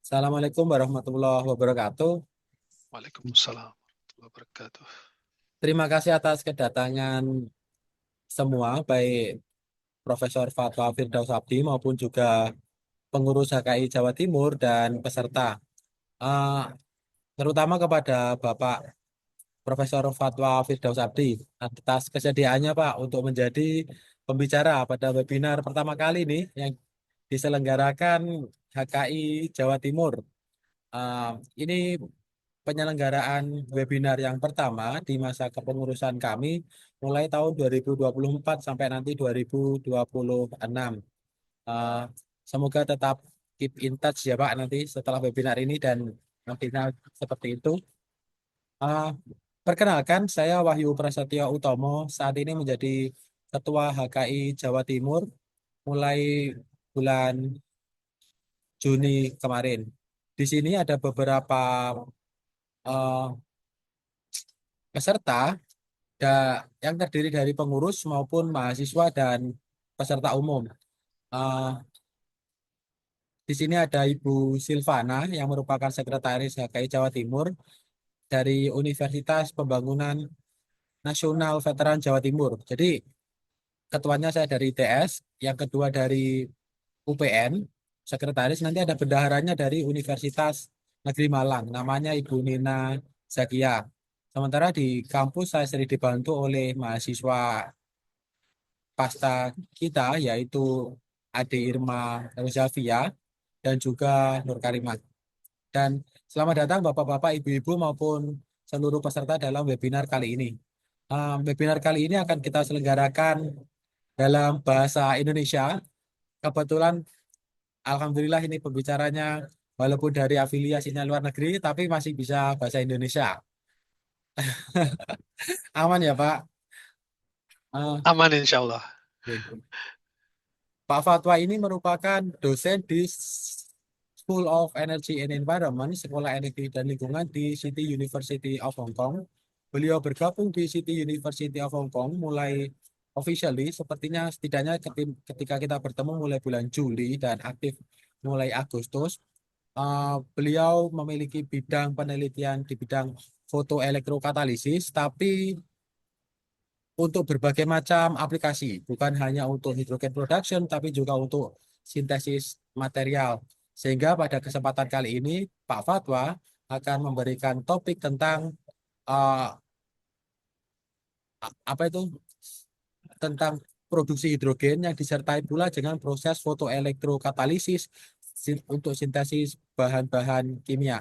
Assalamualaikum warahmatullahi wabarakatuh. Waalaikumsalam warahmatullahi wabarakatuh. Terima kasih atas kedatangan semua, baik Profesor Fatwa Firdaus Abdi maupun juga pengurus HKI Jawa Timur dan peserta. Eh, Terutama kepada Bapak Profesor Fatwa Firdaus Abdi atas kesediaannya Pak untuk menjadi pembicara pada webinar pertama kali ini yang diselenggarakan HKI Jawa Timur. Eh, ini penyelenggaraan webinar yang pertama di masa kepengurusan kami mulai tahun 2024 sampai nanti 2026. Eh, Semoga tetap keep in touch ya Pak nanti setelah webinar ini dan webinar seperti itu. Eh, Perkenalkan, saya Wahyu Prasetyo Utomo saat ini menjadi Ketua HKI Jawa Timur mulai bulan Juni kemarin. Di sini ada beberapa eh, peserta yang terdiri dari pengurus maupun mahasiswa dan peserta umum. Eh, di sini ada Ibu Silvana yang merupakan Sekretaris HKI Jawa Timur dari Universitas Pembangunan Nasional Veteran Jawa Timur. Jadi ketuanya saya dari ITS, yang kedua dari UPN, sekretaris nanti ada bendaharanya dari Universitas Negeri Malang, namanya Ibu Nina Zakia. Sementara di kampus saya sering dibantu oleh mahasiswa pasta kita yaitu Ade Irma Rozavia dan juga Nur Karimah. Dan selamat datang Bapak-bapak, Ibu-ibu maupun seluruh peserta dalam webinar kali ini. Webinar kali ini akan kita selenggarakan dalam bahasa Indonesia. Kebetulan Alhamdulillah ini pembicaranya walaupun dari afiliasinya luar negeri tapi masih bisa bahasa Indonesia. Aman ya Pak? Ah, Aman insya Allah. gitu. Pak Fatwa ini merupakan dosen di School of Energy and Environment, Sekolah Energi dan Lingkungan di City University of Hong Kong. Beliau bergabung di City University of Hong Kong mulai officially, sepertinya setidaknya ketika kita bertemu mulai bulan Juli dan aktif mulai Agustus. Beliau memiliki bidang penelitian di bidang fotoelektrokatalisis, tapi untuk berbagai macam aplikasi, bukan hanya untuk hydrogen production, tapi juga untuk sintesis material. Sehingga pada kesempatan kali ini, Pak Fatwa akan memberikan topik tentang eh, apa itu tentang produksi hidrogen yang disertai pula dengan proses fotoelektrokatalisis untuk sintesis bahan-bahan kimia.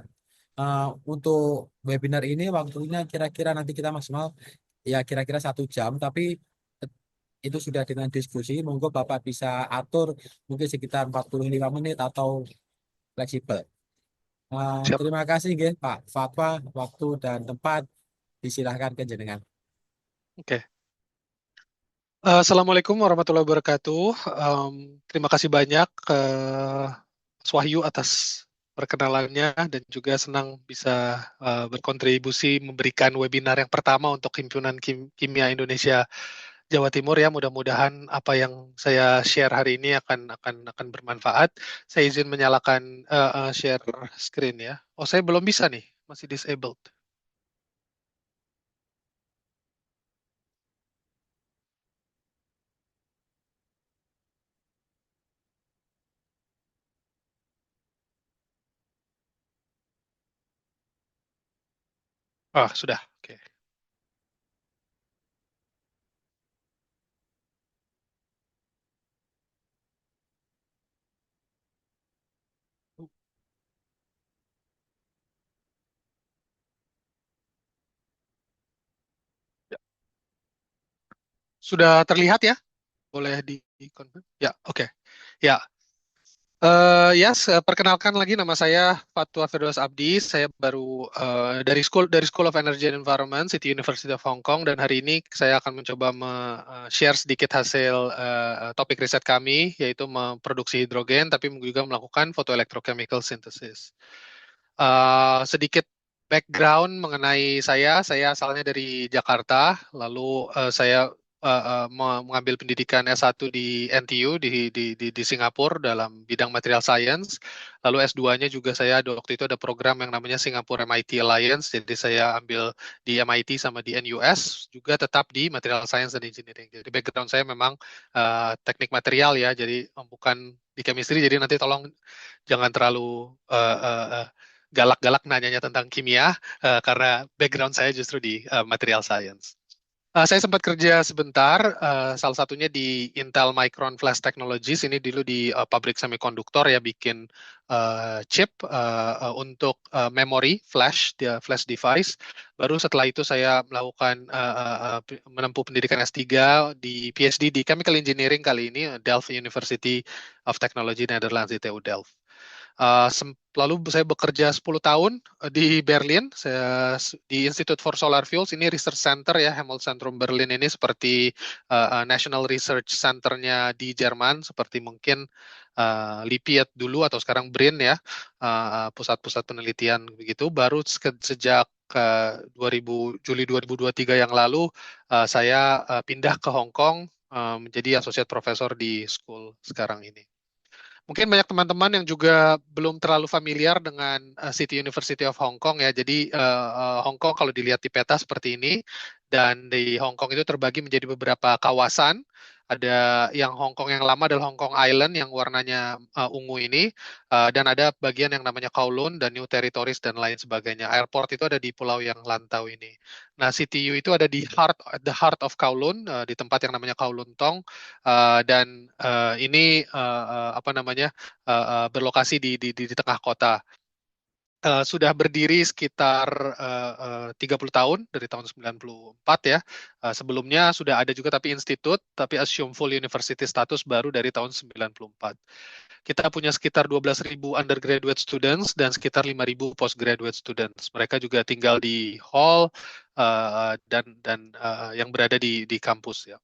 Untuk webinar ini waktunya kira-kira nanti kita maksimal ya kira-kira 1 jam, tapi itu sudah dengan diskusi. Monggo Bapak bisa atur mungkin sekitar 45 menit atau fleksibel. Siap. Terima kasih nggih, Pak Fatwa, waktu dan tempat disilahkan ke jenengan. Oke. Assalamualaikum warahmatullahi wabarakatuh. Terima kasih banyak Mas Wahyu atas perkenalannya dan juga senang bisa berkontribusi memberikan webinar yang pertama untuk Himpunan Kimia Indonesia Jawa Timur ya. Mudah-mudahan apa yang saya share hari ini akan bermanfaat. Saya izin menyalakan share screen ya. Oh, saya belum bisa nih, masih disabled. Ah, sudah. Oke. Ya. Sudah terlihat ya? Boleh di-confirm? Ya, oke. Ya, perkenalkan lagi nama saya Fatwa Firdaus Abdi. Saya baru dari School of Energy and Environment, City University of Hong Kong, dan hari ini saya akan mencoba share sedikit hasil topik riset kami, yaitu memproduksi hidrogen, tapi juga melakukan photoelectrochemical synthesis. Sedikit background mengenai saya asalnya dari Jakarta, lalu saya mengambil pendidikan S1 di NTU di Singapura dalam bidang material science. Lalu S2-nya juga saya waktu itu ada program yang namanya Singapore MIT Alliance. Jadi saya ambil di MIT sama di NUS juga tetap di material science dan engineering. Jadi background saya memang teknik material ya. Jadi bukan di chemistry. Jadi nanti tolong jangan terlalu galak-galak nanyanya tentang kimia karena background saya justru di material science. Saya sempat kerja sebentar, salah satunya di Intel Micron Flash Technologies. Ini dulu di pabrik semikonduktor ya, bikin chip untuk memori flash, dia flash device. Baru setelah itu saya melakukan menempuh pendidikan S3 di PhD di Chemical Engineering kali ini, Delft University of Technology Netherlands, ITU Delft. Lalu saya bekerja 10 tahun di Berlin, saya di Institute for Solar Fuels, ini research center ya, Helmholtz-Zentrum Berlin ini seperti National Research Center-nya di Jerman, seperti mungkin LIPI dulu atau sekarang BRIN ya, pusat-pusat penelitian begitu. Baru sejak Juli 2023 yang lalu, saya pindah ke Hong Kong menjadi associate professor di school sekarang ini. Mungkin banyak teman-teman yang juga belum terlalu familiar dengan City University of Hong Kong ya. Jadi Hong Kong kalau dilihat di peta seperti ini, dan di Hong Kong itu terbagi menjadi beberapa kawasan. Ada yang Hong Kong yang lama adalah Hong Kong Island yang warnanya ungu ini, dan ada bagian yang namanya Kowloon dan New Territories dan lain sebagainya. Airport itu ada di pulau yang lantau ini. Nah, CTU itu ada di the heart of Kowloon, di tempat yang namanya Kowloon Tong. Dan ini apa namanya berlokasi di tengah kota. Sudah berdiri sekitar 30 tahun dari tahun 94 ya. Sebelumnya sudah ada juga tapi institut, tapi assume full university status baru dari tahun 94. Kita punya sekitar 12.000 undergraduate students dan sekitar 5.000 postgraduate students. Mereka juga tinggal di hall dan yang berada di kampus ya.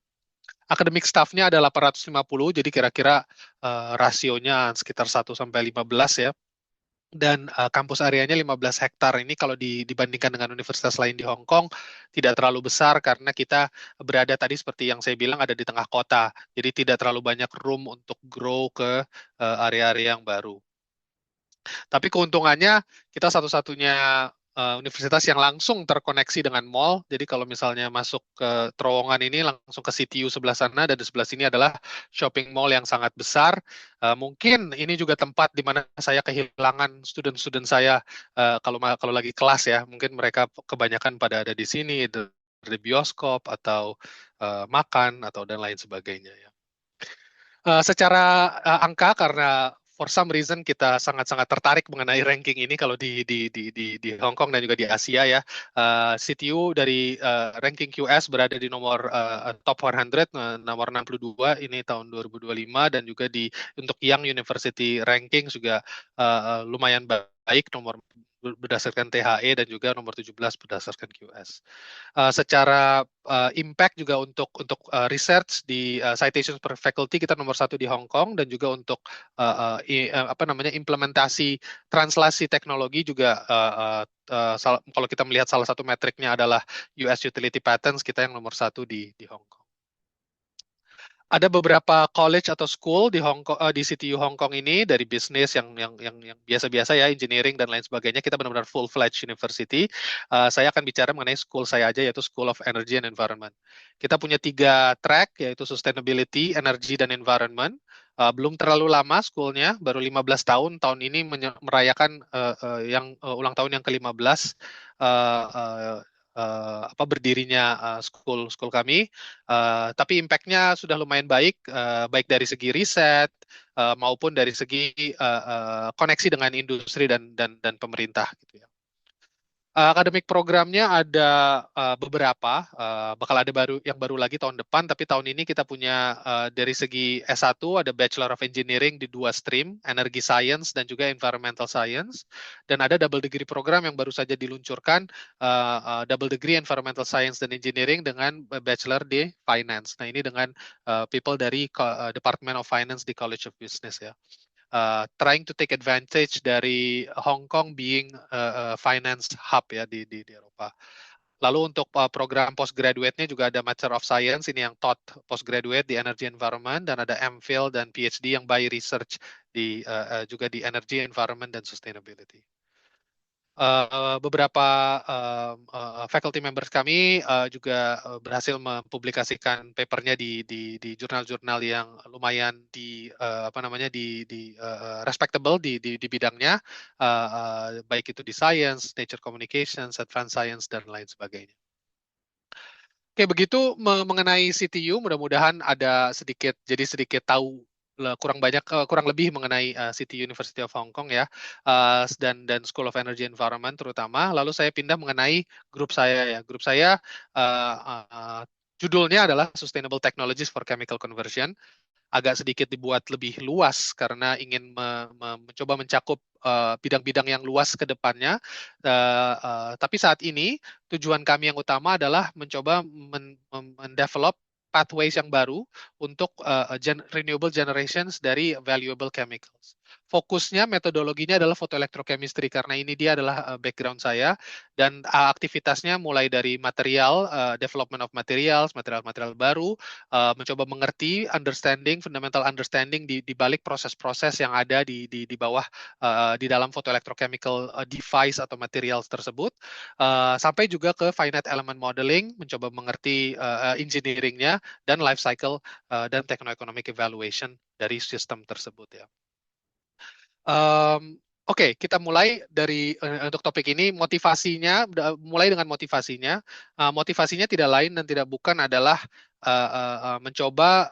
Akademik staffnya ada 850, jadi kira-kira rasionya sekitar 1 sampai 15 ya. Dan kampus areanya 15 hektar. Ini kalau dibandingkan dengan universitas lain di Hong Kong, tidak terlalu besar karena kita berada tadi seperti yang saya bilang ada di tengah kota. Jadi tidak terlalu banyak room untuk grow ke area-area yang baru. Tapi keuntungannya kita satu-satunya universitas yang langsung terkoneksi dengan mall. Jadi kalau misalnya masuk ke terowongan ini langsung ke CTU sebelah sana dan di sebelah sini adalah shopping mall yang sangat besar. Mungkin ini juga tempat di mana saya kehilangan student-student saya kalau lagi kelas ya. Mungkin mereka kebanyakan pada ada di sini di bioskop atau makan atau dan lain sebagainya ya. Secara angka karena for some reason kita sangat-sangat tertarik mengenai ranking ini kalau di Hong Kong dan juga di Asia ya. CTU dari ranking QS berada di nomor top 100 nomor 62 ini tahun 2025 dan juga untuk Young University ranking juga lumayan baik nomor berdasarkan THE dan juga nomor 17 berdasarkan QS. Secara impact juga untuk research di citations per faculty kita nomor 1 di Hong Kong dan juga untuk apa namanya implementasi translasi teknologi juga kalau kita melihat salah satu metriknya adalah US Utility Patents kita yang nomor 1 di Hong Kong. Ada beberapa college atau school di Hong Kong, di CTU Hong Kong ini dari bisnis yang biasa-biasa ya, engineering dan lain sebagainya. Kita benar-benar full-fledged university. Saya akan bicara mengenai school saya aja yaitu School of Energy and Environment. Kita punya 3 track yaitu sustainability, energy dan environment. Belum terlalu lama schoolnya, baru 15 tahun. Tahun ini merayakan ulang tahun yang ke-15 berdirinya school kami. Tapi impact-nya sudah lumayan baik, baik dari segi riset maupun dari segi koneksi dengan industri dan pemerintah gitu ya. Akademik programnya ada beberapa, bakal ada yang baru lagi tahun depan, tapi tahun ini kita punya dari segi S1 ada Bachelor of Engineering di 2 stream, Energy Science dan juga Environmental Science, dan ada double degree program yang baru saja diluncurkan, double degree Environmental Science dan Engineering dengan Bachelor di Finance. Nah ini dengan people dari Department of Finance di College of Business ya. Trying to take advantage dari Hong Kong being finance hub ya di Eropa. Lalu untuk program postgraduate-nya juga ada Master of Science, ini yang taught postgraduate di Energy Environment, dan ada MPhil dan PhD yang by research juga di Energy Environment dan Sustainability. Beberapa faculty members kami juga berhasil mempublikasikan papernya di jurnal-jurnal yang lumayan apa namanya respectable di bidangnya, baik itu di science, nature communications, advanced science dan lain sebagainya. Oke, begitu mengenai CTU, mudah-mudahan ada sedikit tahu kurang lebih mengenai City University of Hong Kong ya, dan School of Energy Environment terutama. Lalu saya pindah mengenai grup saya ya. Grup saya uh, uh, judulnya adalah Sustainable Technologies for Chemical Conversion, agak sedikit dibuat lebih luas karena ingin mencoba mencakup bidang-bidang yang luas ke depannya. Tapi saat ini tujuan kami yang utama adalah mencoba mendevelop pathways yang baru untuk renewable generations dari valuable chemicals. Fokusnya, metodologinya adalah photoelectrochemistry karena ini dia adalah background saya, dan aktivitasnya mulai dari material, development of materials, material-material baru, mencoba mengerti fundamental understanding di balik proses-proses yang ada di bawah di dalam photoelectrochemical device atau materials tersebut, sampai juga ke finite element modeling, mencoba mengerti engineeringnya dan life cycle dan techno-economic evaluation dari sistem tersebut ya. Oke, kita mulai dari untuk topik ini, motivasinya, mulai dengan motivasinya. Motivasinya tidak lain dan tidak bukan adalah mencoba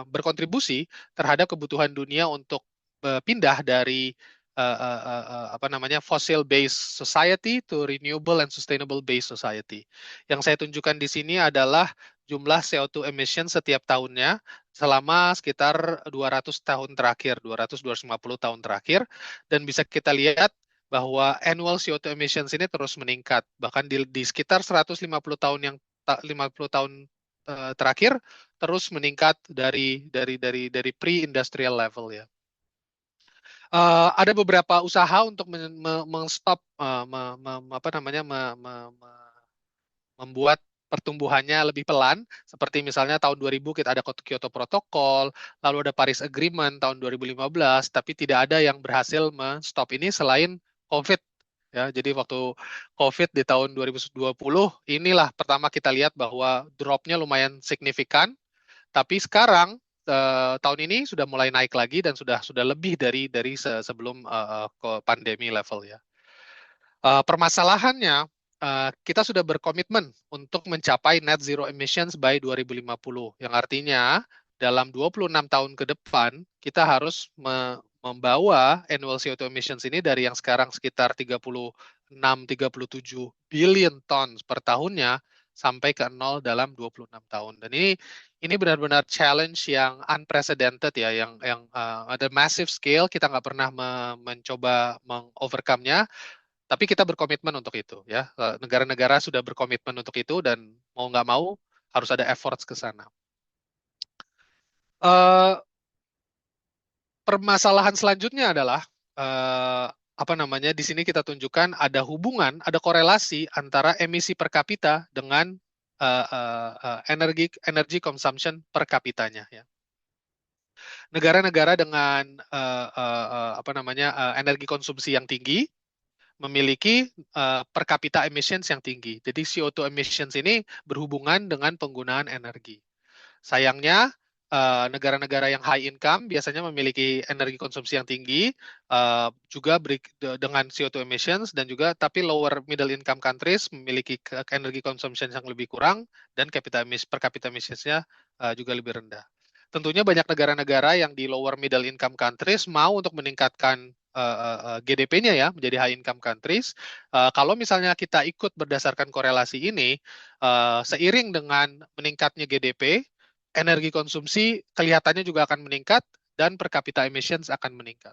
berkontribusi terhadap kebutuhan dunia untuk pindah dari apa namanya fossil based society to renewable and sustainable based society. Yang saya tunjukkan di sini adalah jumlah CO2 emission setiap tahunnya selama sekitar 200 tahun terakhir, 200-250 tahun terakhir, dan bisa kita lihat bahwa annual CO2 emissions ini terus meningkat, bahkan di sekitar 150 tahun 50 tahun terakhir terus meningkat dari pre-industrial level ya. Ada beberapa usaha untuk stop apa namanya membuat pertumbuhannya lebih pelan, seperti misalnya tahun 2000 kita ada Kyoto Protocol, lalu ada Paris Agreement tahun 2015, tapi tidak ada yang berhasil men-stop ini selain COVID. Ya, jadi waktu COVID di tahun 2020, inilah pertama kita lihat bahwa drop-nya lumayan signifikan, tapi sekarang tahun ini sudah mulai naik lagi dan sudah lebih dari sebelum pandemi level ya. Permasalahannya, kita sudah berkomitmen untuk mencapai net zero emissions by 2050, yang artinya dalam 26 tahun ke depan, kita harus membawa annual CO2 emissions ini dari yang sekarang sekitar 36-37 billion tons per tahunnya, sampai ke nol dalam 26 tahun. Dan ini benar-benar challenge yang unprecedented ya, yang ada massive scale, kita nggak pernah mencoba mengovercome-nya. Tapi kita berkomitmen untuk itu ya. Negara-negara sudah berkomitmen untuk itu dan mau nggak mau harus ada efforts ke sana. Permasalahan selanjutnya adalah apa namanya, di sini kita tunjukkan ada hubungan, ada korelasi antara emisi per kapita dengan energy consumption per kapitanya ya. Negara-negara dengan apa namanya energi konsumsi yang tinggi memiliki per kapita emissions yang tinggi. Jadi CO2 emissions ini berhubungan dengan penggunaan energi. Sayangnya, negara-negara yang high income biasanya memiliki energi konsumsi yang tinggi, juga dengan CO2 emissions, dan juga tapi lower middle income countries memiliki energi consumption yang lebih kurang dan per kapita emissionsnya juga lebih rendah. Tentunya banyak negara-negara yang di lower middle income countries mau untuk meningkatkan GDP-nya ya menjadi high income countries. Kalau misalnya kita ikut berdasarkan korelasi ini, seiring dengan meningkatnya GDP, energi konsumsi kelihatannya juga akan meningkat dan per kapita emissions akan meningkat.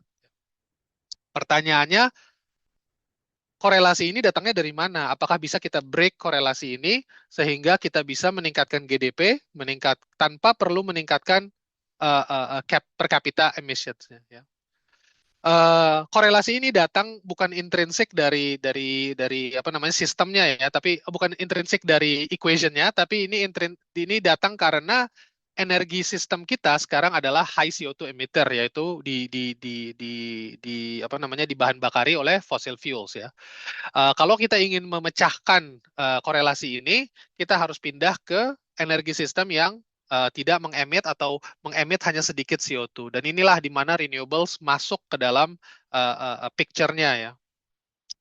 Pertanyaannya, korelasi ini datangnya dari mana? Apakah bisa kita break korelasi ini sehingga kita bisa meningkatkan GDP tanpa perlu meningkatkan per kapita emissions ya? Korelasi ini datang bukan intrinsik dari apa namanya sistemnya ya, tapi bukan intrinsik dari equationnya, tapi ini datang karena energi sistem kita sekarang adalah high CO2 emitter, yaitu apa namanya di bahan bakari oleh fossil fuels ya. Kalau kita ingin memecahkan korelasi ini, kita harus pindah ke energi sistem yang tidak mengemit atau mengemit hanya sedikit CO2. Dan inilah di mana renewables masuk ke dalam picture-nya ya.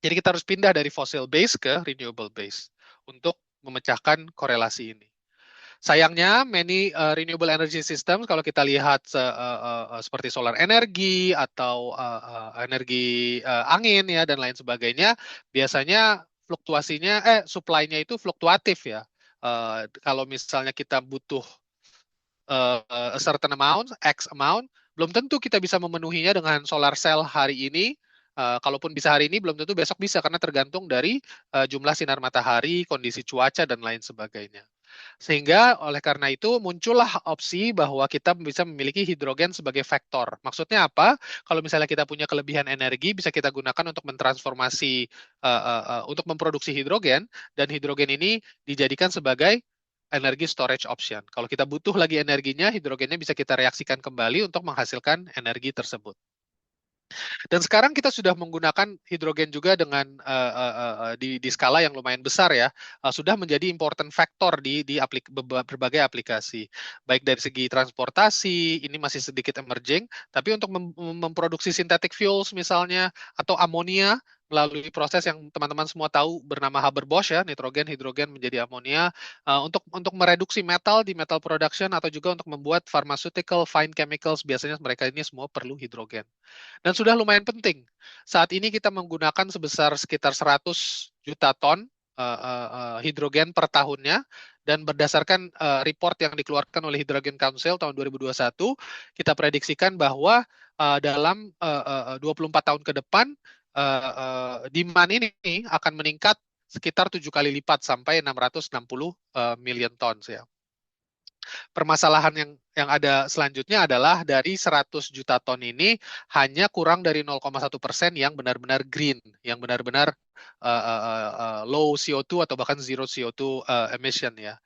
Jadi kita harus pindah dari fossil base ke renewable base untuk memecahkan korelasi ini. Sayangnya, many renewable energy systems, kalau kita lihat seperti solar energi atau energi angin ya dan lain sebagainya, biasanya supply-nya itu fluktuatif ya. Kalau misalnya kita butuh a certain amount, X amount, belum tentu kita bisa memenuhinya dengan solar cell hari ini. Kalaupun bisa hari ini, belum tentu besok bisa karena tergantung dari jumlah sinar matahari, kondisi cuaca, dan lain sebagainya. Sehingga oleh karena itu muncullah opsi bahwa kita bisa memiliki hidrogen sebagai vektor. Maksudnya apa? Kalau misalnya kita punya kelebihan energi, bisa kita gunakan untuk mentransformasi, untuk memproduksi hidrogen, dan hidrogen ini dijadikan sebagai energi storage option. Kalau kita butuh lagi energinya, hidrogennya bisa kita reaksikan kembali untuk menghasilkan energi tersebut. Dan sekarang kita sudah menggunakan hidrogen juga dengan di skala yang lumayan besar ya, sudah menjadi important factor di berbagai aplikasi. Baik dari segi transportasi, ini masih sedikit emerging, tapi untuk memproduksi synthetic fuels misalnya, atau amonia, melalui proses yang teman-teman semua tahu bernama Haber-Bosch ya, nitrogen, hidrogen menjadi amonia, untuk mereduksi metal di metal production, atau juga untuk membuat pharmaceutical fine chemicals, biasanya mereka ini semua perlu hidrogen. Dan sudah lumayan penting. Saat ini kita menggunakan sebesar sekitar 100 juta ton hidrogen per tahunnya, dan berdasarkan report yang dikeluarkan oleh Hydrogen Council tahun 2021, kita prediksikan bahwa dalam 24 tahun ke depan, demand ini akan meningkat sekitar 7 kali lipat sampai 660 million tons ya. Permasalahan yang ada selanjutnya adalah dari 100 juta ton ini hanya kurang dari 0,1% yang benar-benar green, yang benar-benar low CO2 atau bahkan zero CO2 emission ya.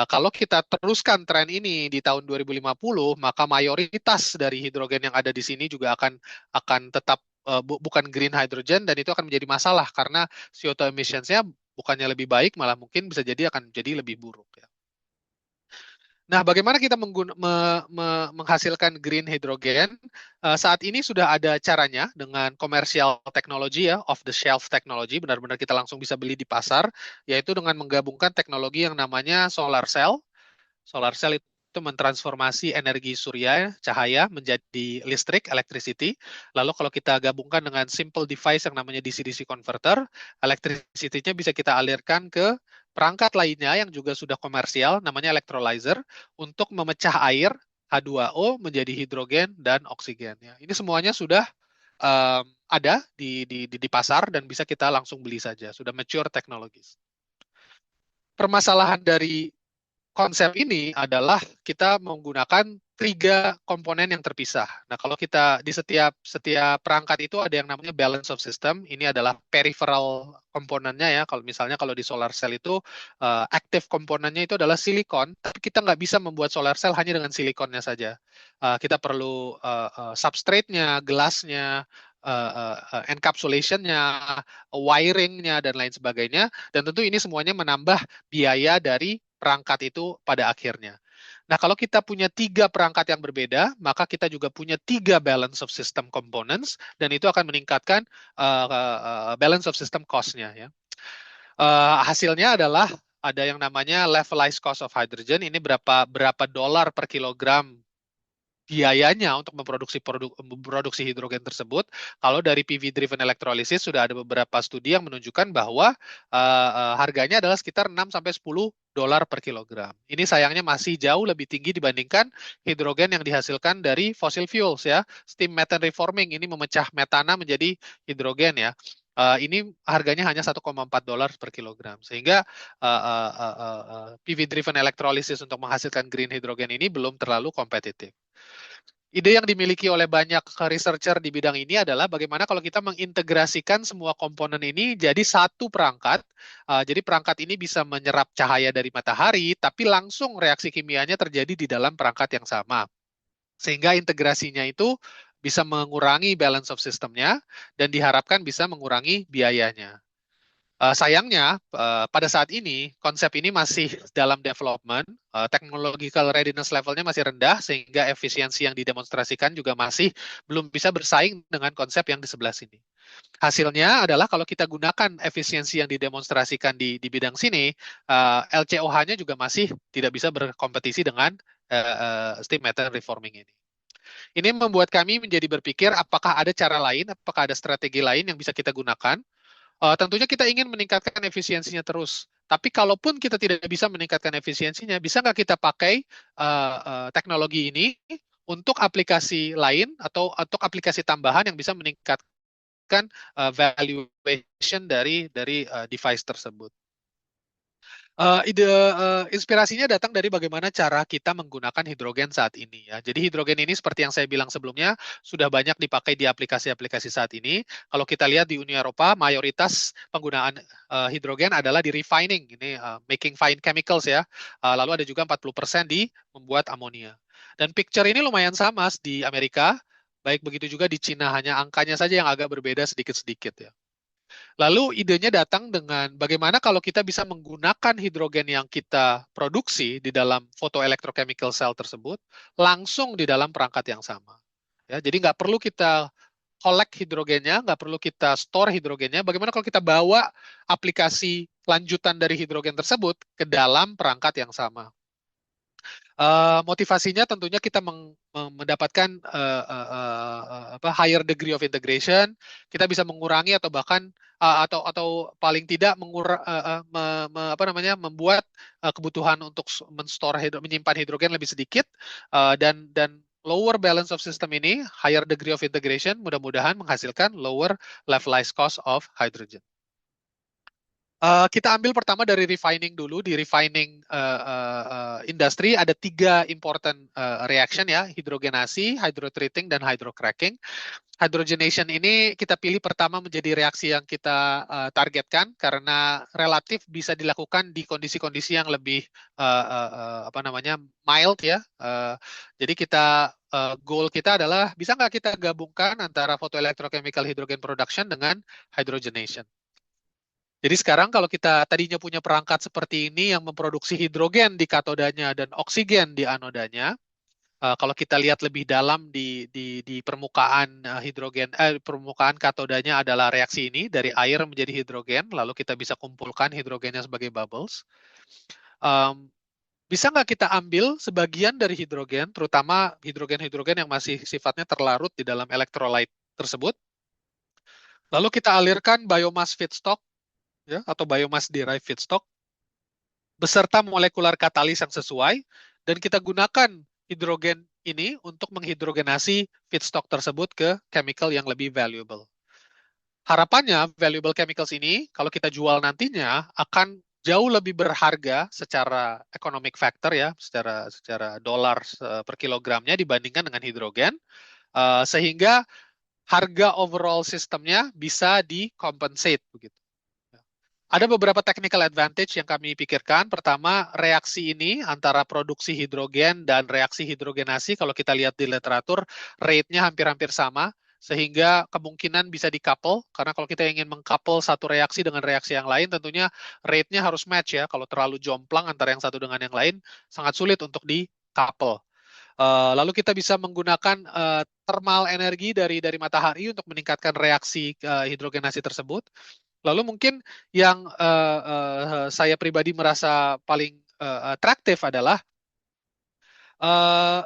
Kalau kita teruskan tren ini di tahun 2050, maka mayoritas dari hidrogen yang ada di sini juga akan tetap bukan green hydrogen, dan itu akan menjadi masalah karena CO2 emissions-nya bukannya lebih baik, malah mungkin bisa jadi akan jadi lebih buruk ya. Nah, bagaimana kita menghasilkan green hydrogen? Saat ini sudah ada caranya dengan komersial teknologi ya, off the shelf technology, benar-benar kita langsung bisa beli di pasar, yaitu dengan menggabungkan teknologi yang namanya solar cell. Solar cell itu mentransformasi energi surya, cahaya, menjadi listrik, electricity. Lalu kalau kita gabungkan dengan simple device yang namanya DC-DC converter, electricity-nya bisa kita alirkan ke perangkat lainnya yang juga sudah komersial, namanya electrolyzer, untuk memecah air H2O menjadi hidrogen dan oksigen. Ya. Ini semuanya sudah ada di pasar dan bisa kita langsung beli saja. Sudah mature teknologis. Permasalahan dari konsep ini adalah kita menggunakan tiga komponen yang terpisah. Nah, kalau kita di setiap setiap perangkat itu ada yang namanya balance of system. Ini adalah peripheral komponennya ya. Kalau misalnya kalau di solar cell itu active komponennya itu adalah silikon, tapi kita nggak bisa membuat solar cell hanya dengan silikonnya saja. Kita perlu substrate-nya, gelasnya, encapsulation-nya, wiring-nya, dan lain sebagainya. Dan tentu ini semuanya menambah biaya dari perangkat itu pada akhirnya. Nah, kalau kita punya tiga perangkat yang berbeda, maka kita juga punya tiga balance of system components, dan itu akan meningkatkan balance of system cost-nya. Ya. Hasilnya adalah ada yang namanya levelized cost of hydrogen. Ini berapa dolar per kilogram biayanya untuk memproduksi hidrogen tersebut. Kalau dari PV driven electrolysis sudah ada beberapa studi yang menunjukkan bahwa harganya adalah sekitar 6 sampai 10 dolar per kilogram. Ini sayangnya masih jauh lebih tinggi dibandingkan hidrogen yang dihasilkan dari fossil fuels ya. Steam methane reforming ini memecah metana menjadi hidrogen ya. Ini harganya hanya 1,4 dolar per kilogram. Sehingga PV driven electrolysis untuk menghasilkan green hydrogen ini belum terlalu kompetitif. ide yang dimiliki oleh banyak researcher di bidang ini adalah bagaimana kalau kita mengintegrasikan semua komponen ini jadi satu perangkat. Jadi perangkat ini bisa menyerap cahaya dari matahari, tapi langsung reaksi kimianya terjadi di dalam perangkat yang sama. Sehingga integrasinya itu bisa mengurangi balance of systemnya dan diharapkan bisa mengurangi biayanya. Sayangnya, pada saat ini konsep ini masih dalam development, technological readiness levelnya masih rendah, sehingga efisiensi yang didemonstrasikan juga masih belum bisa bersaing dengan konsep yang di sebelah sini. Hasilnya adalah kalau kita gunakan efisiensi yang didemonstrasikan di bidang sini, LCOH-nya juga masih tidak bisa berkompetisi dengan steam method reforming ini. Ini membuat kami menjadi berpikir apakah ada cara lain, apakah ada strategi lain yang bisa kita gunakan. Tentunya kita ingin meningkatkan efisiensinya terus. Tapi kalaupun kita tidak bisa meningkatkan efisiensinya, bisa nggak kita pakai teknologi ini untuk aplikasi lain atau untuk aplikasi tambahan yang bisa meningkatkan valuation dari device tersebut. Inspirasinya datang dari bagaimana cara kita menggunakan hidrogen saat ini ya. Jadi hidrogen ini seperti yang saya bilang sebelumnya sudah banyak dipakai di aplikasi-aplikasi saat ini. Kalau kita lihat di Uni Eropa mayoritas penggunaan hidrogen adalah di refining, ini making fine chemicals ya. Lalu ada juga 40% di membuat amonia. Dan picture ini lumayan sama di Amerika, baik begitu juga di Cina, hanya angkanya saja yang agak berbeda sedikit-sedikit ya. Lalu idenya datang dengan bagaimana kalau kita bisa menggunakan hidrogen yang kita produksi di dalam photoelectrochemical cell tersebut langsung di dalam perangkat yang sama. Ya, jadi nggak perlu kita collect hidrogennya, nggak perlu kita store hidrogennya. Bagaimana kalau kita bawa aplikasi lanjutan dari hidrogen tersebut ke dalam perangkat yang sama? Motivasinya tentunya kita mendapatkan higher degree of integration, kita bisa mengurangi atau bahkan atau paling tidak membuat kebutuhan untuk menyimpan hidrogen lebih sedikit, dan lower balance of system ini, higher degree of integration, mudah-mudahan menghasilkan lower levelized cost of hydrogen. Kita ambil pertama dari refining dulu. Di refining industry ada 3 important reaction ya, hidrogenasi, hydrotreating, dan hydrocracking. Hydrogenation ini kita pilih pertama menjadi reaksi yang kita targetkan karena relatif bisa dilakukan di kondisi-kondisi yang lebih mild ya. Jadi goal kita adalah bisa nggak kita gabungkan antara photoelectrochemical hydrogen production dengan hydrogenation. Jadi sekarang kalau kita tadinya punya perangkat seperti ini yang memproduksi hidrogen di katodanya dan oksigen di anodanya, kalau kita lihat lebih dalam di permukaan permukaan katodanya adalah reaksi ini dari air menjadi hidrogen, lalu kita bisa kumpulkan hidrogennya sebagai bubbles. Bisa nggak kita ambil sebagian dari hidrogen, terutama hidrogen-hidrogen yang masih sifatnya terlarut di dalam elektrolit tersebut, lalu kita alirkan biomass feedstock ya, atau biomass derived feedstock beserta molekular katalis yang sesuai, dan kita gunakan hidrogen ini untuk menghidrogenasi feedstock tersebut ke chemical yang lebih valuable. Harapannya valuable chemicals ini kalau kita jual nantinya akan jauh lebih berharga secara economic factor ya, secara dolar per kilogramnya dibandingkan dengan hidrogen, sehingga harga overall sistemnya bisa di-compensate begitu. Ada beberapa technical advantage yang kami pikirkan. Pertama, reaksi ini antara produksi hidrogen dan reaksi hidrogenasi, kalau kita lihat di literatur, rate-nya hampir-hampir sama, sehingga kemungkinan bisa di-couple, karena kalau kita ingin meng-couple satu reaksi dengan reaksi yang lain, tentunya rate-nya harus match ya. Kalau terlalu jomplang antara yang satu dengan yang lain, sangat sulit untuk di-couple. Lalu kita bisa menggunakan thermal energi dari matahari untuk meningkatkan reaksi hidrogenasi tersebut. Lalu mungkin yang saya pribadi merasa paling atraktif adalah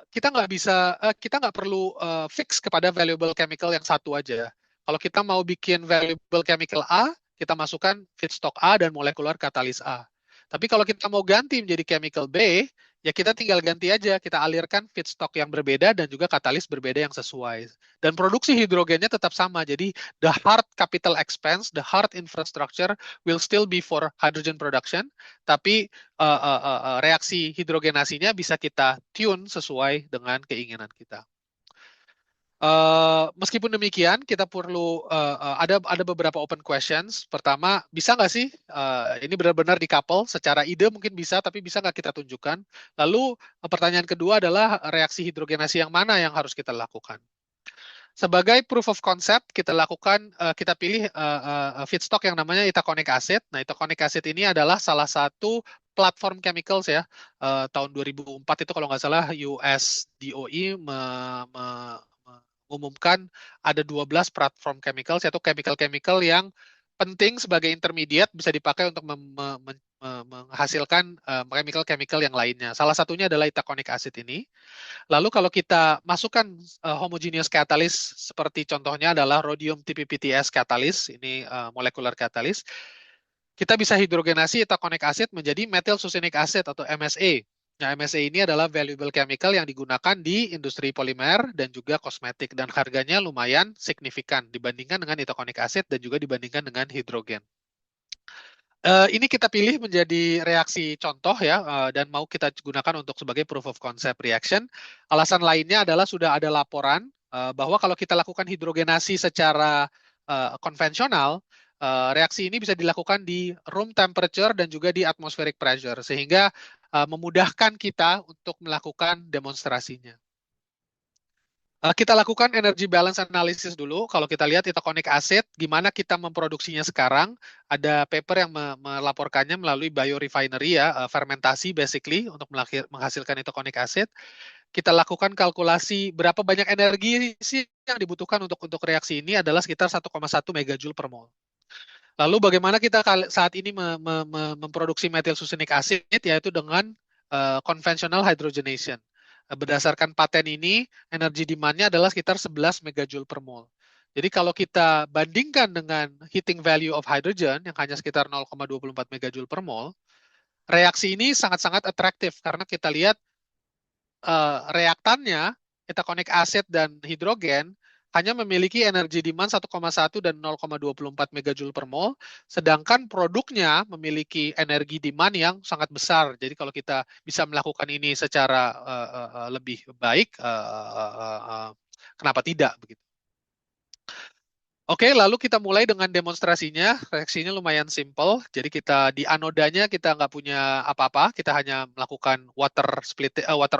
kita nggak perlu fix kepada valuable chemical yang satu aja. Kalau kita mau bikin valuable chemical A, kita masukkan feedstock A dan molekular katalis A. Tapi kalau kita mau ganti menjadi chemical B, ya kita tinggal ganti aja, kita alirkan feedstock yang berbeda dan juga katalis berbeda yang sesuai. Dan produksi hidrogennya tetap sama, jadi the hard capital expense, the hard infrastructure will still be for hydrogen production, tapi reaksi hidrogenasinya bisa kita tune sesuai dengan keinginan kita. Meskipun demikian, kita perlu ada beberapa open questions. Pertama, bisa nggak sih ini benar-benar decouple? Secara ide mungkin bisa, tapi bisa nggak kita tunjukkan? Lalu pertanyaan kedua adalah reaksi hidrogenasi yang mana yang harus kita lakukan? Sebagai proof of concept, kita pilih feedstock yang namanya itaconic acid. Nah, itaconic acid ini adalah salah satu platform chemicals ya. Tahun 2004 itu kalau nggak salah US DOE mengumumkan ada 12 platform chemicals, yaitu chemical-chemical yang penting sebagai intermediate bisa dipakai untuk menghasilkan chemical-chemical yang lainnya. Salah satunya adalah itaconic acid ini. Lalu kalau kita masukkan homogeneous catalyst seperti contohnya adalah rhodium TPPTS catalyst, ini molecular catalyst, kita bisa hidrogenasi itaconic acid menjadi methyl succinic acid atau MSA. Nah, MSA ini adalah valuable chemical yang digunakan di industri polimer dan juga kosmetik dan harganya lumayan signifikan dibandingkan dengan itaconic acid dan juga dibandingkan dengan hidrogen. Ini kita pilih menjadi reaksi contoh ya, dan mau kita gunakan untuk sebagai proof of concept reaction. Alasan lainnya adalah sudah ada laporan bahwa kalau kita lakukan hidrogenasi secara konvensional, reaksi ini bisa dilakukan di room temperature dan juga di atmospheric pressure, sehingga memudahkan kita untuk melakukan demonstrasinya. Kita lakukan energy balance analysis dulu. Kalau kita lihat itaconic acid, gimana kita memproduksinya sekarang. Ada paper yang melaporkannya melalui biorefinery ya, fermentasi basically untuk menghasilkan itaconic acid. Kita lakukan kalkulasi berapa banyak energi sih yang dibutuhkan untuk reaksi ini adalah sekitar 1,1 megajoule per mol. Lalu bagaimana kita saat ini memproduksi methyl succinic acid yaitu dengan conventional hydrogenation. Berdasarkan paten ini, energi demand-nya adalah sekitar 11 megajoule per mol. Jadi kalau kita bandingkan dengan heating value of hydrogen yang hanya sekitar 0,24 megajoule per mol, reaksi ini sangat-sangat atraktif karena kita lihat reaktannya, itaconic acid dan hidrogen, hanya memiliki energi demand 1,1 dan 0,24 megajoule per mol, sedangkan produknya memiliki energi demand yang sangat besar. Jadi kalau kita bisa melakukan ini secara lebih baik, kenapa tidak begitu? Oke, lalu kita mulai dengan demonstrasinya. Reaksinya lumayan simple. Jadi kita di anodanya kita nggak punya apa-apa, kita hanya melakukan water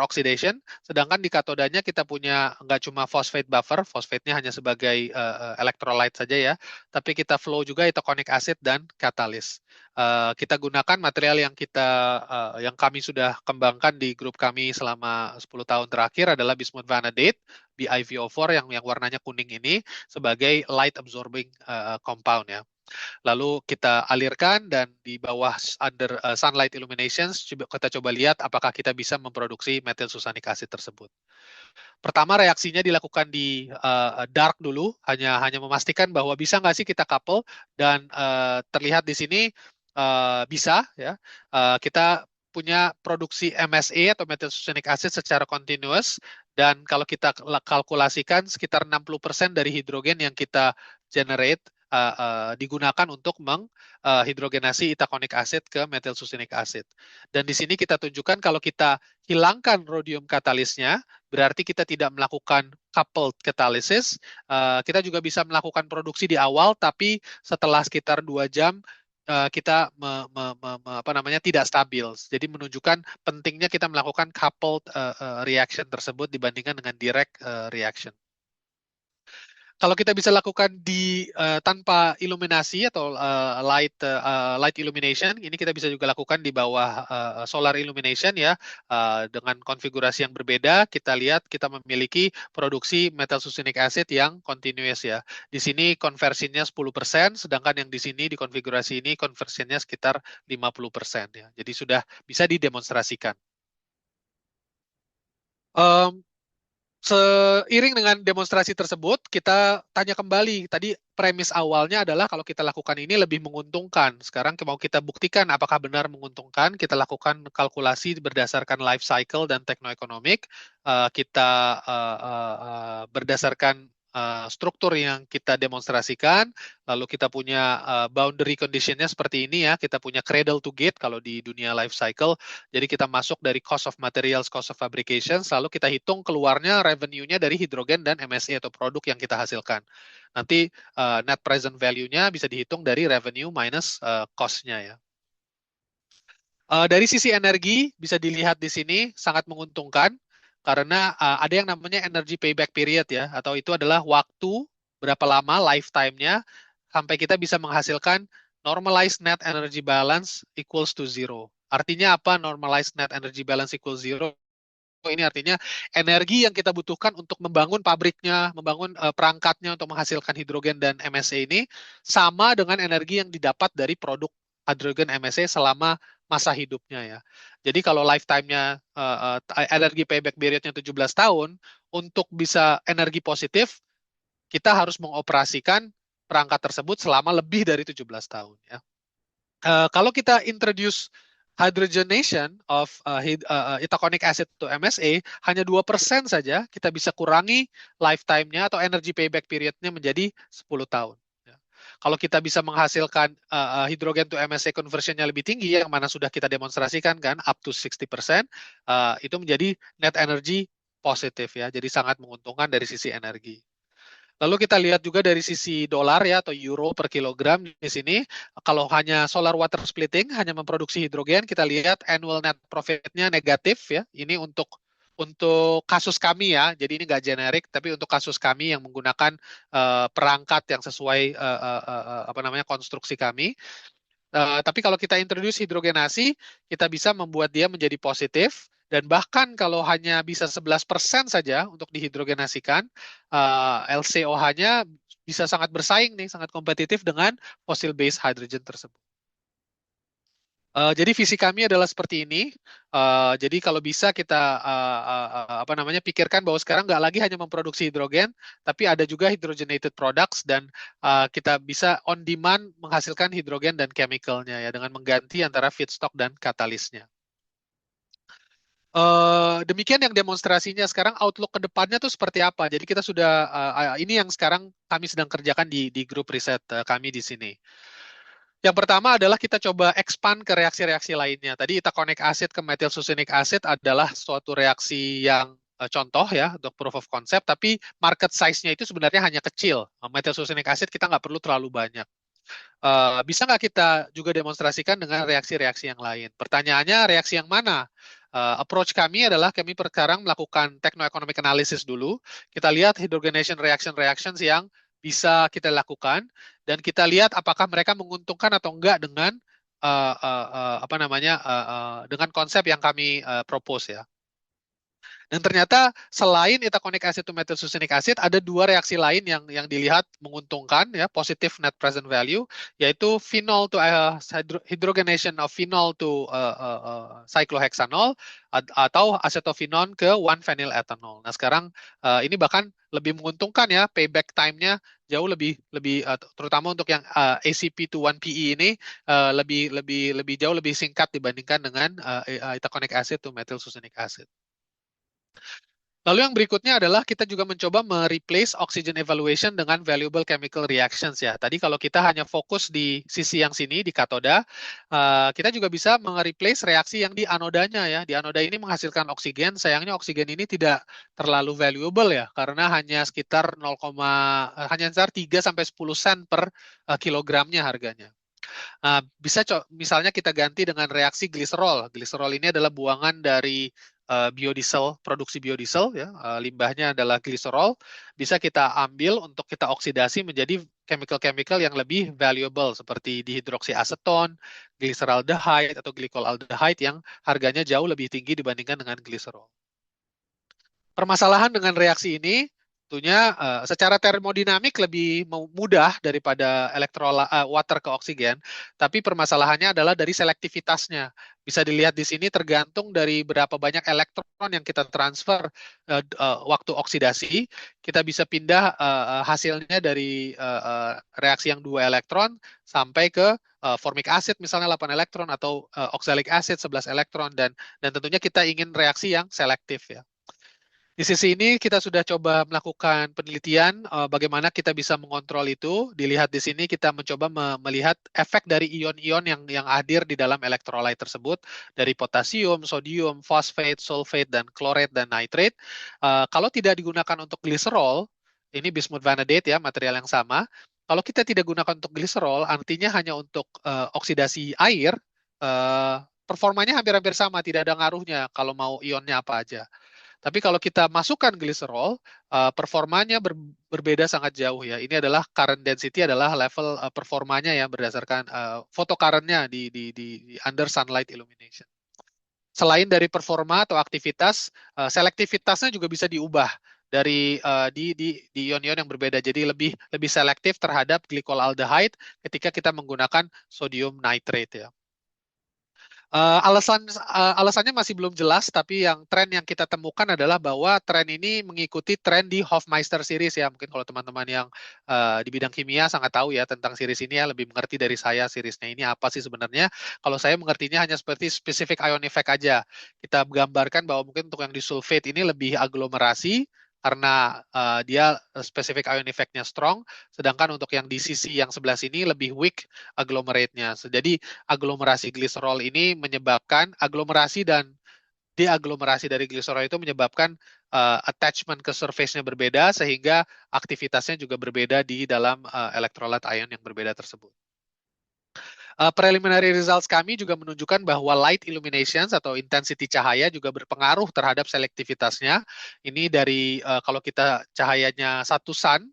oxidation. Sedangkan di katodanya kita punya nggak cuma phosphate buffer, phosphate-nya hanya sebagai electrolyte saja ya, tapi kita flow juga itaconic acid dan katalis. Kita gunakan material yang kami sudah kembangkan di grup kami selama 10 tahun terakhir adalah bismuth vanadate, BiVO4 yang warnanya kuning ini sebagai light absorbing compound ya. Lalu kita alirkan dan di bawah under sunlight illuminations kita coba lihat apakah kita bisa memproduksi methyl succinic acid tersebut. Pertama reaksinya dilakukan di dark dulu, hanya memastikan bahwa bisa nggak sih kita couple dan terlihat di sini bisa ya. Kita punya produksi MSA atau methyl succinic acid secara continuous dan kalau kita kalkulasikan sekitar 60% dari hidrogen yang kita generate digunakan untuk menghidrogenasi itaconic acid ke methyl succinic acid. Dan di sini kita tunjukkan kalau kita hilangkan rhodium katalisnya, berarti kita tidak melakukan coupled catalysis. Kita juga bisa melakukan produksi di awal, tapi setelah sekitar 2 jam kita tidak stabil. Jadi menunjukkan pentingnya kita melakukan coupled reaction tersebut dibandingkan dengan direct reaction. Kalau kita bisa lakukan tanpa iluminasi atau light illumination, ini kita bisa juga lakukan di bawah solar illumination ya, dengan konfigurasi yang berbeda. Kita lihat kita memiliki produksi methyl succinic acid yang continuous ya. Di sini konversinya 10%, sedangkan yang di sini di konfigurasi ini konversinya sekitar 50% ya. Jadi sudah bisa didemonstrasikan. Seiring dengan demonstrasi tersebut, kita tanya kembali. Tadi premis awalnya adalah kalau kita lakukan ini lebih menguntungkan. Sekarang mau kita buktikan apakah benar menguntungkan. Kita lakukan kalkulasi berdasarkan life cycle dan teknoekonomik. Kita berdasarkan struktur yang kita demonstrasikan, lalu kita punya boundary conditionnya seperti ini ya, kita punya cradle to gate kalau di dunia life cycle, jadi kita masuk dari cost of materials, cost of fabrication, lalu kita hitung keluarnya revenue-nya dari hidrogen dan MSA atau produk yang kita hasilkan. Nanti net present value-nya bisa dihitung dari revenue minus cost-nya ya. Dari sisi energi bisa dilihat di sini sangat menguntungkan karena ada yang namanya energy payback period ya, atau itu adalah waktu berapa lama lifetime-nya sampai kita bisa menghasilkan normalized net energy balance equals to zero. Artinya apa normalized net energy balance equals zero? Ini artinya energi yang kita butuhkan untuk membangun pabriknya, membangun perangkatnya untuk menghasilkan hidrogen dan MSA ini sama dengan energi yang didapat dari produk hidrogen MSA selama masa hidupnya ya. Jadi kalau lifetime-nya energi payback period-nya 17 tahun, untuk bisa energi positif, kita harus mengoperasikan perangkat tersebut selama lebih dari 17 tahun ya. Kalau kita introduce hydrogenation of itaconic acid to MSA, hanya 2% saja kita bisa kurangi lifetime-nya atau energy payback period-nya menjadi 10 tahun. Ya. Kalau kita bisa menghasilkan hidrogen to MSA conversion-nya lebih tinggi, yang mana sudah kita demonstrasikan kan, up to 60%, itu menjadi net energy positif ya, jadi sangat menguntungkan dari sisi energi. Lalu kita lihat juga dari sisi dolar ya atau euro per kilogram di sini. Kalau hanya solar water splitting, hanya memproduksi hidrogen, kita lihat annual net profit-nya negatif ya. Ini untuk kasus kami ya. Jadi ini nggak generik, tapi untuk kasus kami yang menggunakan perangkat yang sesuai apa namanya konstruksi kami. Tapi kalau kita introduce hidrogenasi, kita bisa membuat dia menjadi positif, dan bahkan kalau hanya bisa 11% saja untuk dihidrogenasikan, LCOH-nya bisa sangat bersaing nih, sangat kompetitif dengan fossil based hydrogen tersebut. Jadi visi kami adalah seperti ini. Jadi kalau bisa kita apa namanya pikirkan bahwa sekarang nggak lagi hanya memproduksi hidrogen, tapi ada juga hydrogenated products dan kita bisa on demand menghasilkan hidrogen dan chemicalnya ya dengan mengganti antara feedstock dan katalisnya. Demikian yang demonstrasinya. Sekarang outlook ke depannya tuh seperti apa? Jadi kita sudah ini yang sekarang kami sedang kerjakan di grup riset kami di sini. Yang pertama adalah kita coba expand ke reaksi-reaksi lainnya. Tadi itaconic acid ke methyl succinic acid adalah suatu reaksi yang contoh ya untuk proof of concept, tapi market size-nya itu sebenarnya hanya kecil. Methyl succinic acid kita nggak perlu terlalu banyak. Bisa nggak kita juga demonstrasikan dengan reaksi-reaksi yang lain? Pertanyaannya, reaksi yang mana? Approach kami adalah kami sekarang melakukan techno-economic analysis dulu. Kita lihat hydrogenation reactions yang bisa kita lakukan dan kita lihat apakah mereka menguntungkan atau enggak dengan apa namanya dengan konsep yang kami propose ya. Dan ternyata selain itaconic acid to methyl succinic acid, ada dua reaksi lain yang dilihat menguntungkan ya, positive net present value, yaitu phenol to hydrogenation of phenol to cyclohexanol atau acetophenone ke 1-phenyl ethanol. Nah sekarang ini bahkan lebih menguntungkan ya, payback time-nya jauh lebih terutama untuk yang ACP to 1PE ini lebih jauh lebih singkat dibandingkan dengan itaconic acid to methyl succinic acid. Lalu yang berikutnya adalah kita juga mencoba mereplace oxygen evaluation dengan valuable chemical reactions ya. Tadi kalau kita hanya fokus di sisi yang sini di katoda, kita juga bisa mereplace reaksi yang di anodanya ya. Di anoda ini menghasilkan oksigen, sayangnya oksigen ini tidak terlalu valuable ya karena hanya sekitar 3 sampai 10 sen per kilogramnya harganya. Bisa misalnya kita ganti dengan reaksi gliserol. Gliserol ini adalah buangan dari biodiesel, produksi biodiesel ya, limbahnya adalah gliserol. Bisa kita ambil untuk kita oksidasi menjadi chemical-chemical yang lebih valuable seperti dihidroksiaseton, glyceraldehyde atau glycolaldehyde yang harganya jauh lebih tinggi dibandingkan dengan gliserol. Permasalahan dengan reaksi ini tentunya secara termodinamik lebih mudah daripada water ke oksigen, tapi permasalahannya adalah dari selektivitasnya. Bisa dilihat di sini tergantung dari berapa banyak elektron yang kita transfer waktu oksidasi, kita bisa pindah hasilnya dari reaksi yang 2 elektron sampai ke formic acid misalnya 8 elektron atau oxalic acid 11 elektron dan tentunya kita ingin reaksi yang selektif ya. Di sisi ini kita sudah coba melakukan penelitian bagaimana kita bisa mengontrol itu. Dilihat di sini kita mencoba melihat efek dari ion-ion yang hadir di dalam elektrolit tersebut dari potasium, sodium, fosfat, sulfat, dan klorat dan nitrate. Kalau tidak digunakan untuk gliserol, ini bismuth vanadate ya material yang sama. Kalau kita tidak gunakan untuk gliserol, artinya hanya untuk oksidasi air, performanya hampir-hampir sama, tidak ada ngaruhnya kalau mau ionnya apa aja. Tapi kalau kita masukkan gliserol, performanya berbeda sangat jauh ya. Ini adalah current density adalah level performanya ya berdasarkan photocurrent-nya di under sunlight illumination. Selain dari performa atau aktivitas, selektivitasnya juga bisa diubah dari di ion-ion yang berbeda. Jadi lebih lebih selektif terhadap glycolaldehyde ketika kita menggunakan sodium nitrate ya. Alasannya masih belum jelas, tapi yang tren yang kita temukan adalah bahwa tren ini mengikuti tren di Hofmeister series ya. Mungkin kalau teman-teman yang di bidang kimia sangat tahu ya tentang series ini ya, lebih mengerti dari saya seriesnya ini apa sih sebenarnya. Kalau saya mengertinya hanya seperti specific ion effect aja. Kita gambarkan bahwa mungkin untuk yang di sulfate ini lebih aglomerasi karena dia specific ion effect-nya strong, sedangkan untuk yang di sisi yang sebelah sini lebih weak agglomerate-nya. Jadi aglomerasi gliserol ini menyebabkan aglomerasi dan deaglomerasi dari gliserol itu menyebabkan attachment ke surface-nya berbeda sehingga aktivitasnya juga berbeda di dalam electrolyte ion yang berbeda tersebut. Preliminary results kami juga menunjukkan bahwa light illuminations atau intensity cahaya juga berpengaruh terhadap selektivitasnya. Ini dari kalau kita cahayanya satu sun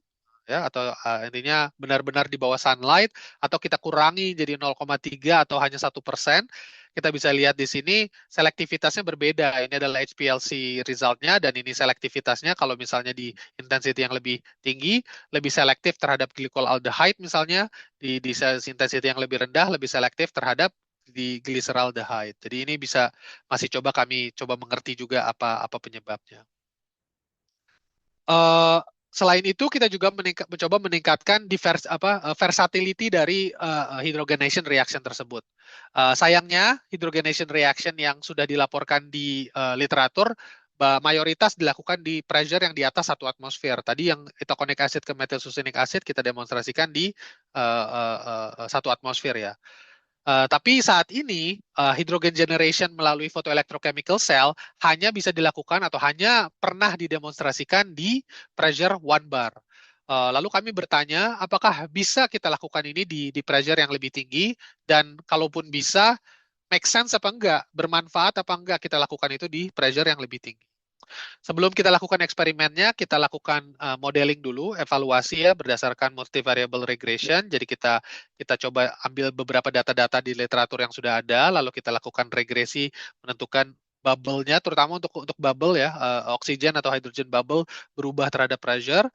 ya atau intinya benar-benar di bawah sunlight atau kita kurangi jadi 0,3 atau hanya 1%, kita bisa lihat di sini selektivitasnya berbeda. Ini adalah HPLC resultnya dan ini selektivitasnya kalau misalnya di intensity yang lebih tinggi, lebih selektif terhadap glycolaldehyde misalnya, di intensity yang lebih rendah, lebih selektif terhadap di glyceraldehyde. Jadi ini bisa masih kami coba mengerti juga apa penyebabnya. Eh, Selain itu kita juga mencoba meningkatkan versatility dari hydrogenation reaction tersebut. Sayangnya hydrogenation reaction yang sudah dilaporkan di literatur mayoritas dilakukan di pressure yang di atas 1 atmosfer. Tadi yang itaconic acid ke methylsuccinic acid kita demonstrasikan di 1 atmosfer ya. Tapi saat ini hydrogen generation melalui photoelectrochemical cell hanya bisa dilakukan atau hanya pernah didemonstrasikan di pressure 1 bar. Lalu kami bertanya, apakah bisa kita lakukan ini di pressure yang lebih tinggi dan kalaupun bisa, make sense apa enggak, bermanfaat apa enggak kita lakukan itu di pressure yang lebih tinggi. Sebelum kita lakukan eksperimennya, kita lakukan modeling dulu, evaluasi ya berdasarkan multivariable regression. Jadi kita coba ambil beberapa data-data di literatur yang sudah ada, lalu kita lakukan regresi menentukan bubble-nya, terutama untuk bubble ya, oksigen atau hydrogen bubble berubah terhadap pressure.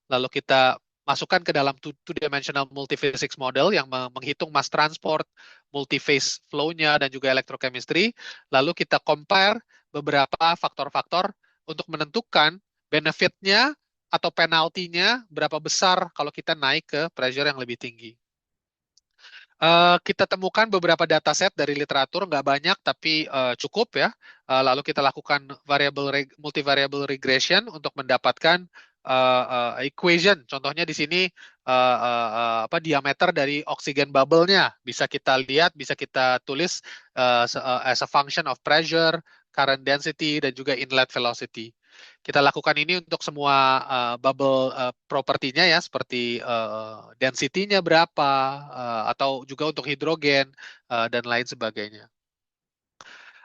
Lalu kita masukkan ke dalam two-dimensional multiphysics model yang menghitung mass transport, multiphase flow-nya, dan juga electrochemistry. Lalu kita compare beberapa faktor-faktor untuk menentukan benefit-nya atau penalti-nya berapa besar kalau kita naik ke pressure yang lebih tinggi. Kita temukan beberapa dataset dari literatur, nggak banyak tapi cukup ya. Lalu kita lakukan multivariable regression untuk mendapatkan equation. Contohnya di sini diameter dari oksigen bubble-nya bisa kita lihat, bisa kita tulis as a function of pressure, current density, dan juga inlet velocity. Kita lakukan ini untuk semua bubble propertinya ya, seperti density-nya berapa, atau juga untuk hidrogen, dan lain sebagainya.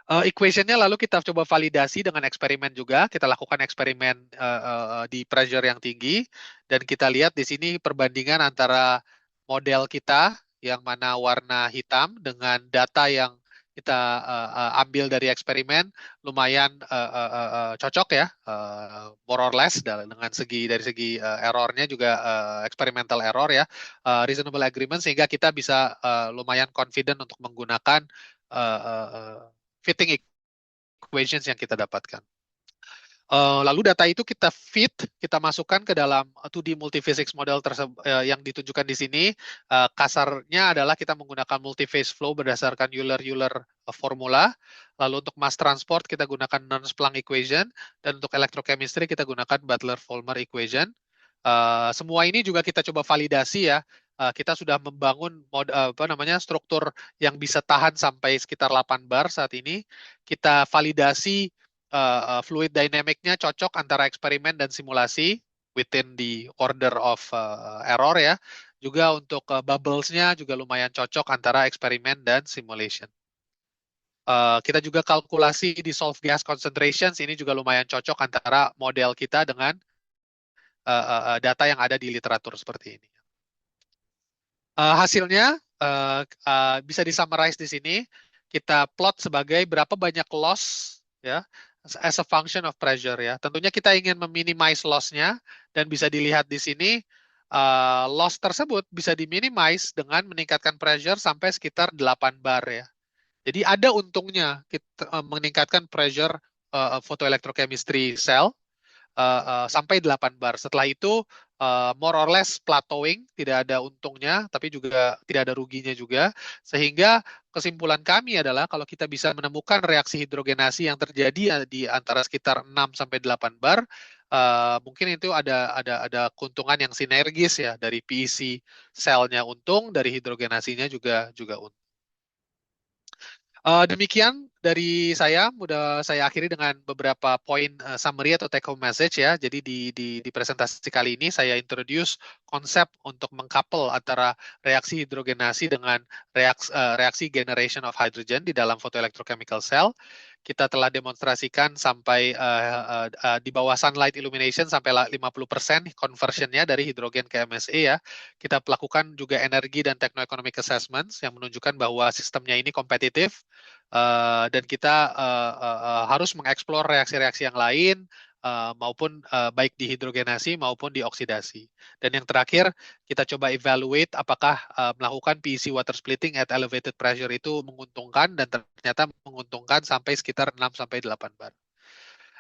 Equation-nya lalu kita coba validasi dengan eksperimen juga. Kita lakukan eksperimen di pressure yang tinggi, dan kita lihat di sini perbandingan antara model kita yang mana warna hitam dengan data yang kita ambil dari eksperimen lumayan cocok ya, more or less dengan dari segi errornya juga experimental error ya, reasonable agreement sehingga kita bisa lumayan confident untuk menggunakan uh, uh, fitting equations yang kita dapatkan. Lalu data itu kita feed, kita masukkan ke dalam 2D multiphysics model yang ditunjukkan di sini. Kasarnya adalah kita menggunakan multiphase flow berdasarkan Euler-Euler formula. Lalu untuk mass transport kita gunakan Nernst-Planck equation, dan untuk electrochemistry kita gunakan Butler-Volmer equation. Semua ini juga kita coba validasi ya. Kita sudah membangun struktur yang bisa tahan sampai sekitar 8 bar saat ini. Kita validasi fluid dynamic-nya cocok antara eksperimen dan simulasi within the order of error ya. Juga untuk bubbles-nya juga lumayan cocok antara eksperimen dan simulation. Kita juga kalkulasi di solve gas concentrations, ini juga lumayan cocok antara model kita dengan data yang ada di literatur seperti ini. Hasilnya bisa disummarize di sini. Kita plot sebagai berapa banyak loss ya as a function of pressure ya. Tentunya kita ingin meminimize loss-nya, dan bisa dilihat di sini loss tersebut bisa diminimize dengan meningkatkan pressure sampai sekitar 8 bar ya. Jadi ada untungnya kita meningkatkan pressure photoelectrochemistry cell sampai 8 bar. Setelah itu more or less plateauing, tidak ada untungnya, tapi juga tidak ada ruginya juga. Sehingga kesimpulan kami adalah kalau kita bisa menemukan reaksi hidrogenasi yang terjadi di antara sekitar 6 sampai 8 bar, mungkin itu ada keuntungan yang sinergis ya, dari PEC selnya untung, dari hidrogenasinya juga untung. Demikian dari saya, udah saya akhiri dengan beberapa poin summary atau take home message ya. Jadi di presentasi kali ini saya introduce konsep untuk mengcouple antara reaksi hidrogenasi dengan reaksi generation of hydrogen di dalam photoelectrochemical cell. Kita telah demonstrasikan sampai di bawah sunlight illumination sampai 50% conversionnya dari hidrogen ke MSE ya. Kita lakukan juga energi dan techno-economic assessments yang menunjukkan bahwa sistemnya ini kompetitif, dan kita harus mengeksplor reaksi-reaksi yang lain, maupun baik di hidrogenasi maupun di oksidasi. Dan yang terakhir, kita coba evaluate apakah melakukan PEC water splitting at elevated pressure itu menguntungkan, dan ternyata menguntungkan sampai sekitar 6 sampai 8 bar.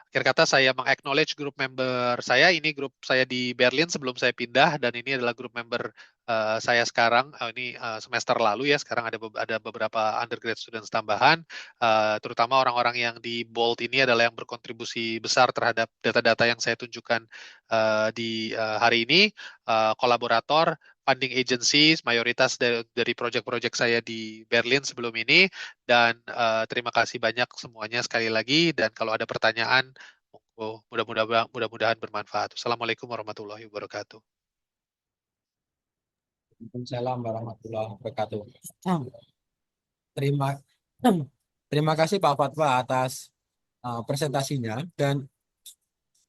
Akhir kata saya meng-acknowledge grup member saya. Ini grup saya di Berlin sebelum saya pindah, dan ini adalah grup member saya sekarang. Ini semester lalu ya, sekarang ada beberapa undergrad students tambahan. Terutama orang-orang yang di bold ini adalah yang berkontribusi besar terhadap data-data yang saya tunjukkan di hari ini. Kolaborator, funding agencies, mayoritas dari proyek-proyek saya di Berlin sebelum ini. Dan terima kasih banyak semuanya sekali lagi. Dan kalau ada pertanyaan, mudah-mudahan bermanfaat. Assalamualaikum warahmatullahi wabarakatuh. Waalaikumsalam warahmatullahi wabarakatuh. Terima terima kasih Pak Fatwa atas presentasinya, dan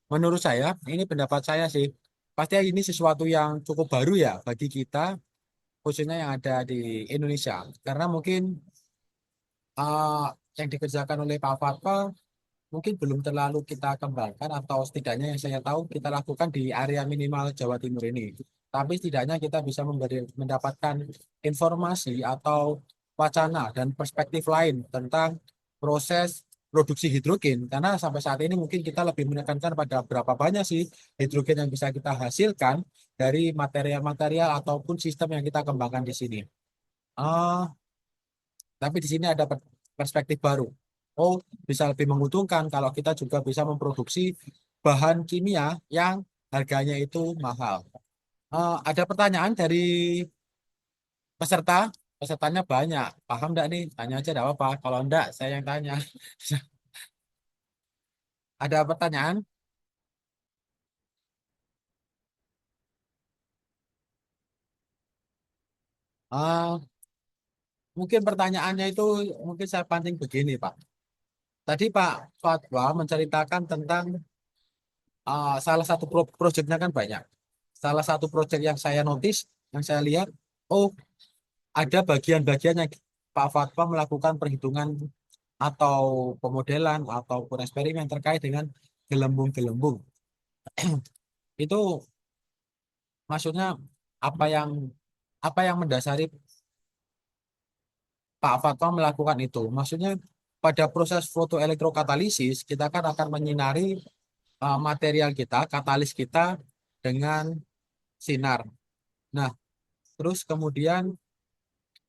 menurut saya ini pendapat saya sih, pasti ini sesuatu yang cukup baru ya bagi kita, khususnya yang ada di Indonesia, karena mungkin uh, yang dikerjakan oleh Pak Fatwa mungkin belum terlalu kita kembangkan, atau setidaknya yang saya tahu kita lakukan di area minimal Jawa Timur ini. Tapi setidaknya kita bisa mendapatkan informasi atau wacana dan perspektif lain tentang proses produksi hidrogen. Karena sampai saat ini mungkin kita lebih menekankan pada berapa banyak sih hidrogen yang bisa kita hasilkan dari material-material ataupun sistem yang kita kembangkan di sini. Ah, tapi di sini ada perspektif baru. Oh, bisa lebih menguntungkan kalau kita juga bisa memproduksi bahan kimia yang harganya itu mahal. Ada pertanyaan dari peserta? Pesertanya banyak. Paham enggak nih? Tanya aja enggak apa-apa. Kalau enggak, saya yang tanya. Ada pertanyaan? Ah, mungkin pertanyaannya itu mungkin saya pancing begini, Pak. Tadi Pak Fatwa menceritakan tentang salah satu proyeknya kan banyak. Salah satu proyek yang saya notice, yang saya lihat, oh ada bagian-bagian yang Pak Fatwa melakukan perhitungan atau pemodelan ataupun eksperimen terkait dengan gelembung-gelembung. Itu maksudnya apa yang mendasari Pak Fatwa melakukan itu? Maksudnya pada proses fotoelektrokatalisis kita kan akan menyinari material kita, katalis kita dengan sinar. Nah, terus kemudian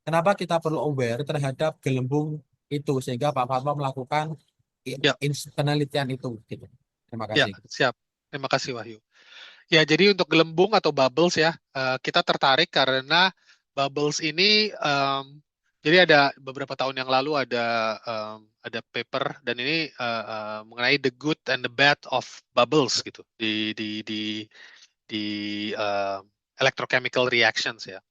kenapa kita perlu aware terhadap gelembung itu sehingga Pak Fatma melakukan Ya, penelitian itu gitu. Terima ya, kasih. siap. Terima kasih Wahyu. Ya, jadi untuk gelembung atau bubbles ya, kita tertarik karena bubbles ini, jadi ada beberapa tahun yang lalu ada paper dan ini mengenai the good and the bad of bubbles gitu di electrochemical reactions ya.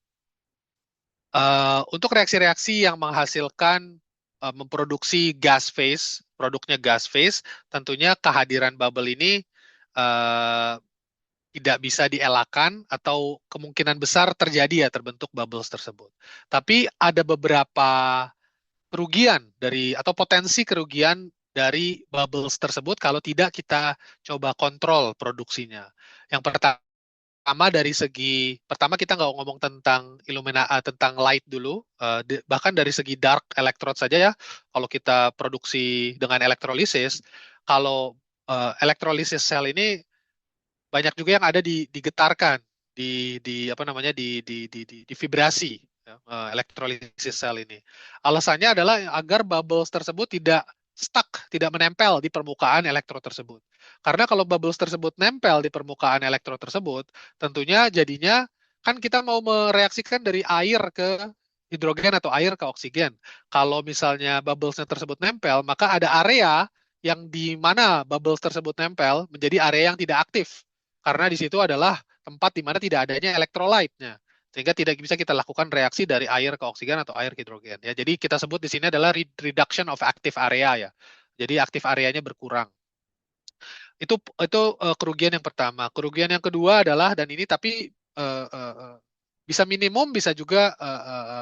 Untuk reaksi-reaksi yang menghasilkan memproduksi gas phase, produknya gas phase, tentunya kehadiran bubble ini eh, tidak bisa dielakkan atau kemungkinan besar terjadi ya terbentuk bubbles tersebut. Tapi ada beberapa kerugian dari atau potensi kerugian dari bubbles tersebut kalau tidak kita coba kontrol produksinya. Yang pertama dari segi pertama kita nggak ngomong tentang tentang light dulu. Bahkan dari segi dark electrode saja ya, kalau kita produksi dengan elektrolisis, kalau elektrolisis sel ini banyak juga yang ada digetarkan di apa namanya di vibrasi ya, elektrolisis sel ini. Alasannya adalah agar bubbles tersebut tidak stuck, tidak menempel di permukaan elektrod tersebut. Karena kalau bubbles tersebut nempel di permukaan elektrod tersebut, tentunya jadinya kan kita mau mereaksikan dari air ke hidrogen atau air ke oksigen. Kalau misalnya bubblesnya tersebut nempel, maka ada area yang di mana bubbles tersebut nempel menjadi area yang tidak aktif karena di situ adalah tempat di mana tidak adanya elektrolyte-nya. Sehingga tidak bisa kita lakukan reaksi dari air ke oksigen atau air ke hidrogen. Ya, jadi kita sebut di sini adalah reduction of active area ya. Jadi aktif areanya berkurang. Itu kerugian yang pertama. Kerugian yang kedua adalah dan ini tapi bisa minimum bisa juga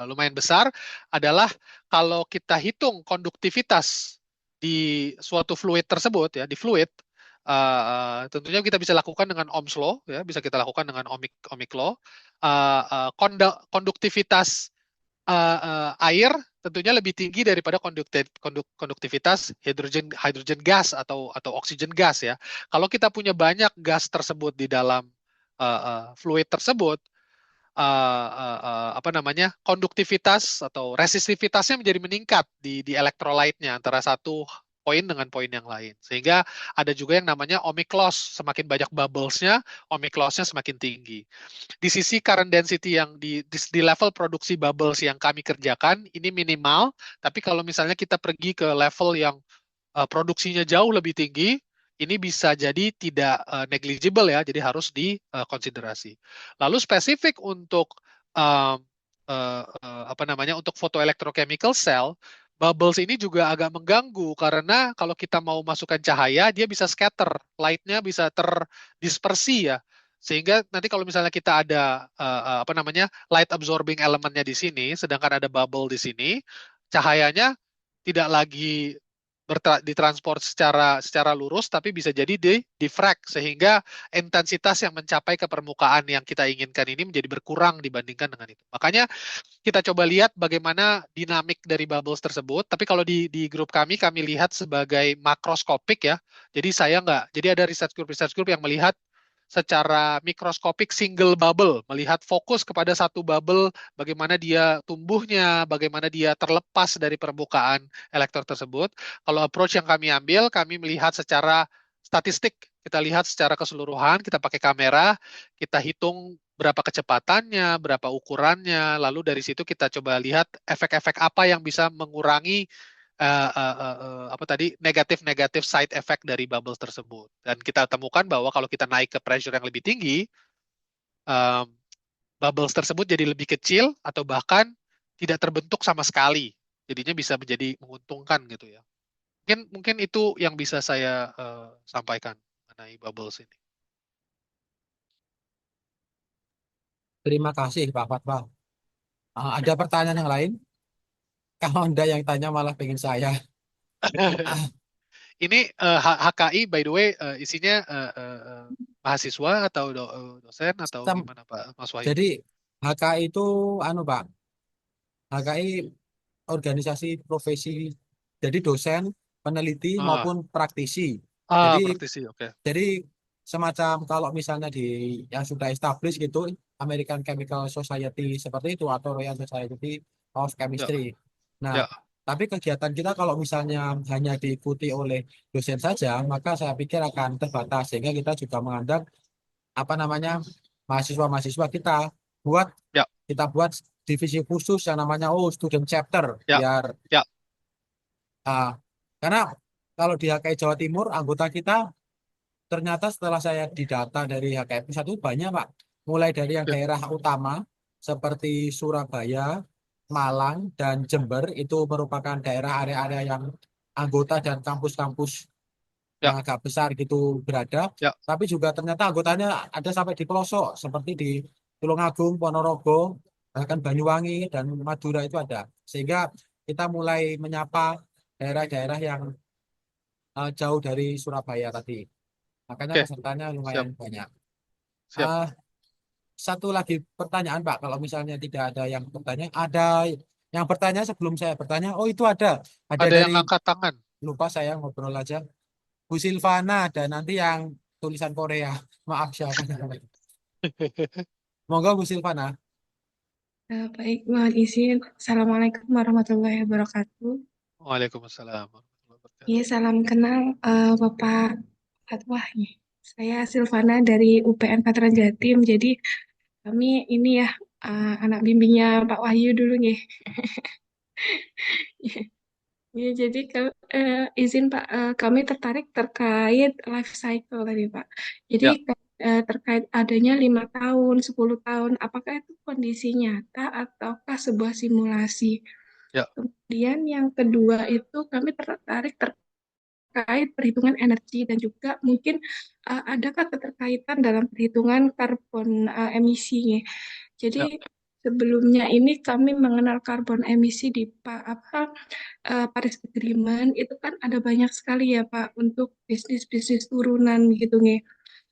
lumayan besar adalah kalau kita hitung konduktivitas di suatu fluid tersebut ya di fluid tentunya kita bisa lakukan dengan Ohm's law ya bisa kita lakukan dengan ohmic law. Konduktivitas air tentunya lebih tinggi daripada konduktivitas hidrogen gas atau oksigen gas ya. Kalau kita punya banyak gas tersebut di dalam fluid tersebut, apa namanya konduktivitas atau resistivitasnya menjadi meningkat di elektrolyte-nya antara satu poin dengan poin yang lain. Sehingga ada juga yang namanya ohmic loss. Semakin banyak bubbles-nya, ohmic loss-nya semakin tinggi di sisi current density yang di level produksi bubbles yang kami kerjakan ini minimal, tapi kalau misalnya kita pergi ke level yang produksinya jauh lebih tinggi, ini bisa jadi tidak negligible ya, jadi harus dikonsiderasi. Lalu spesifik untuk apa namanya untuk photoelectrochemical cell, bubbles ini juga agak mengganggu karena kalau kita mau masukkan cahaya, dia bisa scatter, light-nya bisa terdispersi ya. Sehingga nanti kalau misalnya kita ada apa namanya light absorbing elemennya di sini, sedangkan ada bubble di sini, cahayanya tidak lagi ditransport secara lurus, tapi bisa jadi diffract sehingga intensitas yang mencapai ke permukaan yang kita inginkan ini menjadi berkurang dibandingkan dengan itu. Makanya kita coba lihat bagaimana dinamik dari bubbles tersebut. Tapi kalau di grup kami lihat sebagai makroskopik ya. Jadi saya nggak, jadi ada research group yang melihat secara mikroskopik single bubble, melihat fokus kepada satu bubble, bagaimana dia tumbuhnya, bagaimana dia terlepas dari permukaan elektrod tersebut. Kalau approach yang kami ambil, kami melihat secara statistik, kita lihat secara keseluruhan, kita pakai kamera, kita hitung berapa kecepatannya, berapa ukurannya, lalu dari situ kita coba lihat efek-efek apa yang bisa mengurangi apa tadi negatif-negatif side effect dari bubbles tersebut. Dan kita temukan bahwa kalau kita naik ke pressure yang lebih tinggi, um, bubbles tersebut jadi lebih kecil atau bahkan tidak terbentuk sama sekali. Jadinya bisa menjadi menguntungkan gitu ya. Mungkin mungkin itu yang bisa saya sampaikan mengenai bubbles ini. Terima kasih Pak Fatwa. Ada pertanyaan yang lain? Kalau Anda yang tanya malah pengen saya. Ini HKI by the way isinya mahasiswa atau dosen atau Sam- gimana Pak Mas Wahyu? Jadi HKI itu anu Pak, HKI organisasi profesi. Jadi dosen, peneliti Ah, maupun praktisi. Jadi praktisi, oke. Jadi semacam kalau misalnya di yang sudah established gitu, American Chemical Society seperti itu atau Royal Society of Ya, Chemistry. Nah, ya, tapi kegiatan kita kalau misalnya hanya diikuti oleh dosen saja, maka saya pikir akan terbatas sehingga kita juga mengandang apa namanya mahasiswa-mahasiswa buat ya, kita buat divisi khusus yang namanya student chapter ya, biar ya, ah, karena kalau di HKI Jawa Timur anggota kita ternyata setelah saya didata dari HKM Pusat itu banyak, Pak. Mulai dari yang ya, daerah utama seperti Surabaya, Malang, dan Jember itu merupakan daerah area-area yang anggota dan kampus-kampus ya, yang agak besar gitu berada. ya. Tapi juga ternyata anggotanya ada sampai di pelosok seperti di Tulungagung, Ponorogo, bahkan Banyuwangi dan Madura itu ada. Sehingga kita mulai menyapa daerah-daerah yang jauh dari Surabaya tadi. Makanya Oke, pesertanya siap, lumayan banyak. siap. Ah, satu lagi pertanyaan, Pak. Kalau misalnya tidak ada yang bertanya, ada yang bertanya sebelum saya bertanya. Oh, itu ada. Ada Ada dari yang angkat tangan. lupa saya ngobrol aja. Bu Silvana ada nanti yang tulisan Korea. Maaf siapa namanya. Monggo Bu Silvana. Baik, mohon izin. Assalamualaikum warahmatullahi wabarakatuh. Waalaikumsalam warahmatullahi Iya, wabarakatuh. salam kenal Bapak Fatwah. Nih. Saya Silvana dari UPN Veteran Jatim. Jadi kami ini ya anak bimbingnya Pak Wahyu dulu nih. Ya, jadi izin Pak, kami tertarik terkait life cycle tadi Pak. Jadi Ya, terkait adanya 5 tahun, 10 tahun, apakah itu kondisi nyata ataukah sebuah simulasi? ya, Kemudian yang kedua itu kami tertarik terkait perhitungan energi dan juga mungkin adakah keterkaitan dalam perhitungan karbon emisinya. Jadi ya, sebelumnya ini kami mengenal karbon emisi di Paris Agreement itu kan ada banyak sekali ya Pak untuk bisnis-bisnis turunan gitu nih.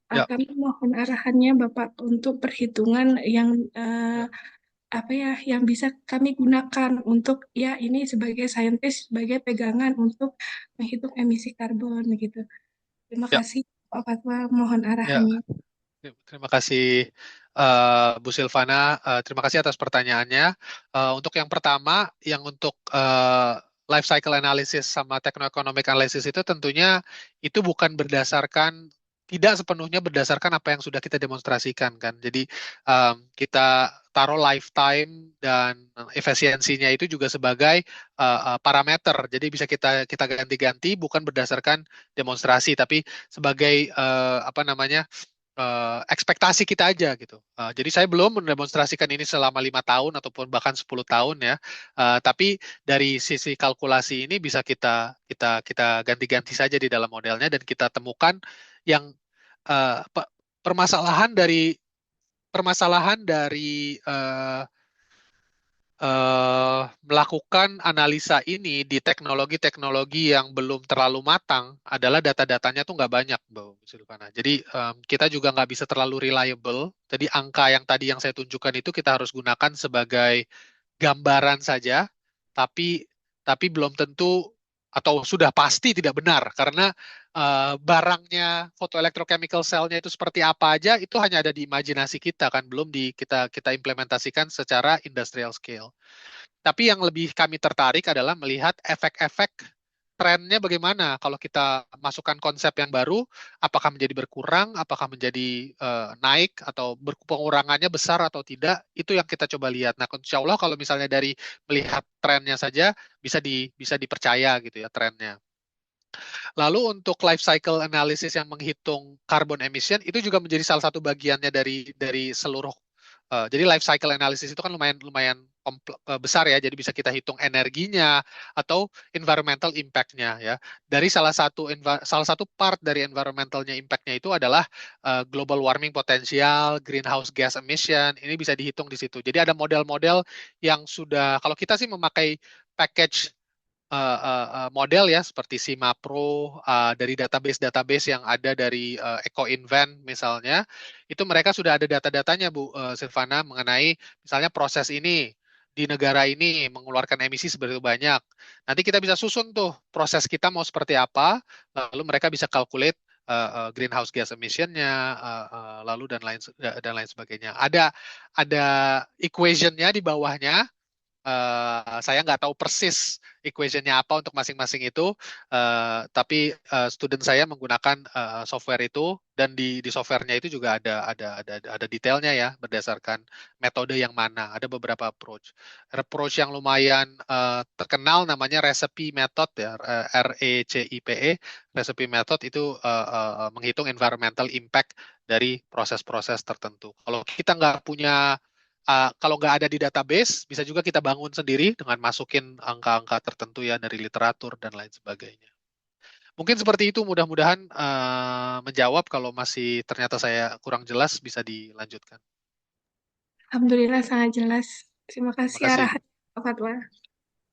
ya, Kami mohon arahannya Bapak untuk perhitungan yang apa ya yang bisa kami gunakan untuk ya ini sebagai saintis sebagai pegangan untuk menghitung emisi karbon gitu. Terima ya, kasih Pak Fatwa, mohon ya. arahannya. Terima kasih Bu Silvana. Terima kasih atas pertanyaannya. Untuk yang pertama, yang untuk life cycle analysis sama techno-economic analysis itu tentunya itu bukan berdasarkan tidak sepenuhnya berdasarkan apa yang sudah kita demonstrasikan kan. Jadi kita taruh lifetime dan efisiensinya itu juga sebagai parameter. Jadi bisa kita kita ganti-ganti bukan berdasarkan demonstrasi, tapi sebagai apa namanya ekspektasi kita aja gitu. Jadi saya belum mendemonstrasikan ini selama 5 tahun ataupun bahkan 10 tahun ya. Tapi dari sisi kalkulasi ini bisa kita ganti-ganti saja di dalam modelnya dan kita temukan yang permasalahan dari melakukan analisa ini di teknologi-teknologi yang belum terlalu matang adalah data-datanya tuh nggak banyak, Mbak Silvana. Jadi kita juga nggak bisa terlalu reliable. Jadi angka yang tadi yang saya tunjukkan itu kita harus gunakan sebagai gambaran saja, tapi belum tentu atau sudah pasti tidak benar karena barangnya photoelectrochemical cell-nya itu seperti apa aja itu hanya ada di imajinasi kita kan belum di kita kita implementasikan secara industrial scale. Tapi yang lebih kami tertarik adalah melihat efek-efek trennya bagaimana kalau kita masukkan konsep yang baru, apakah menjadi berkurang, apakah menjadi naik, atau pengurangannya besar atau tidak, itu yang kita coba lihat. Nah, insya Allah kalau misalnya dari melihat trennya saja, bisa dipercaya gitu ya trennya. Lalu untuk life cycle analysis yang menghitung carbon emission itu juga menjadi salah satu bagiannya dari seluruh jadi life cycle analysis itu kan lumayan lumayan besar ya. Jadi bisa kita hitung energinya atau environmental impact-nya ya. Dari salah satu part dari environmentalnya impact-nya itu adalah global warming potensial, greenhouse gas emission. Ini bisa dihitung di situ. Jadi ada model-model yang sudah kalau kita sih memakai package model ya seperti SIMAPRO dari database-database yang ada dari EcoInvent misalnya, itu mereka sudah ada data-datanya Bu Silvana mengenai misalnya proses ini di negara ini mengeluarkan emisi sebegitu banyak. Nanti kita bisa susun tuh proses kita mau seperti apa, lalu mereka bisa calculate greenhouse gas emission-nya, lalu dan lain sebagainya. Ada equation-nya di bawahnya. Saya nggak tahu persis equation-nya apa untuk masing-masing itu, tapi student saya menggunakan software itu, dan di software-nya itu juga ada detailnya ya, berdasarkan metode yang mana. Ada beberapa approach yang lumayan terkenal, namanya recipe method ya, RECIPE. Recipe method itu menghitung environmental impact dari proses-proses tertentu. Kalau kita nggak punya kalau nggak ada di database, bisa juga kita bangun sendiri dengan masukin angka-angka tertentu ya dari literatur dan lain sebagainya. Mungkin seperti itu, mudah-mudahan menjawab. Kalau masih ternyata saya kurang jelas, bisa dilanjutkan. Alhamdulillah sangat jelas. Terima Terima kasih kasih. arahan Pak Fatwa. Terima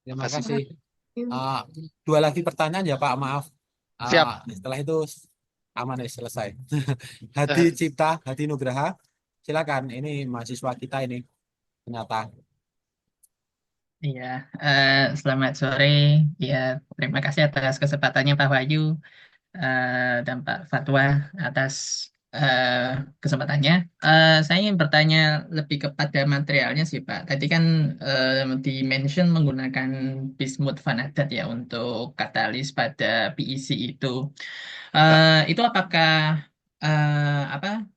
Terima kasih. kasih. Ah, dua lagi pertanyaan ya Pak, maaf. Siap. Setelah itu aman ya, selesai. Hadi Cipta, Hadi Nugraha, silakan. Ini mahasiswa kita ini ternyata. Iya, selamat sore. Ya, terima kasih atas kesempatannya Pak Wahyu dan Pak Fatwa atas eh, kesempatannya. Saya ingin bertanya lebih kepada materialnya sih Pak. Tadi kan di-mention menggunakan bismut vanadat ya untuk katalis pada PEC itu. Itu apakah apa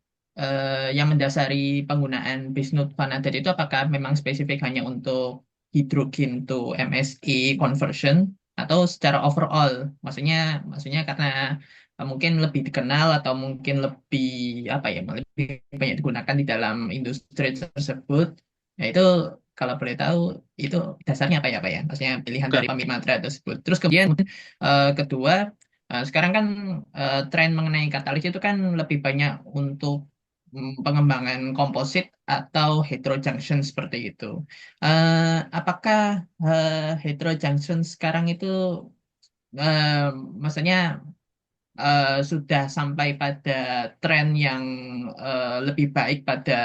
yang mendasari penggunaan bismut vanadat itu apakah memang spesifik hanya untuk hidrogen to MSE conversion atau secara overall? Maksudnya karena mungkin lebih dikenal atau mungkin lebih apa ya, lebih banyak digunakan di dalam industri tersebut. Nah, itu kalau boleh tahu itu dasarnya apa ya Pak ya? Maksudnya pilihan Oke. dari pemilik material tersebut. Terus kemudian kedua, sekarang kan tren mengenai katalis itu kan lebih banyak untuk pengembangan komposit atau heterojunction seperti itu. Apakah heterojunction sekarang itu maksudnya sudah sampai pada tren yang lebih baik pada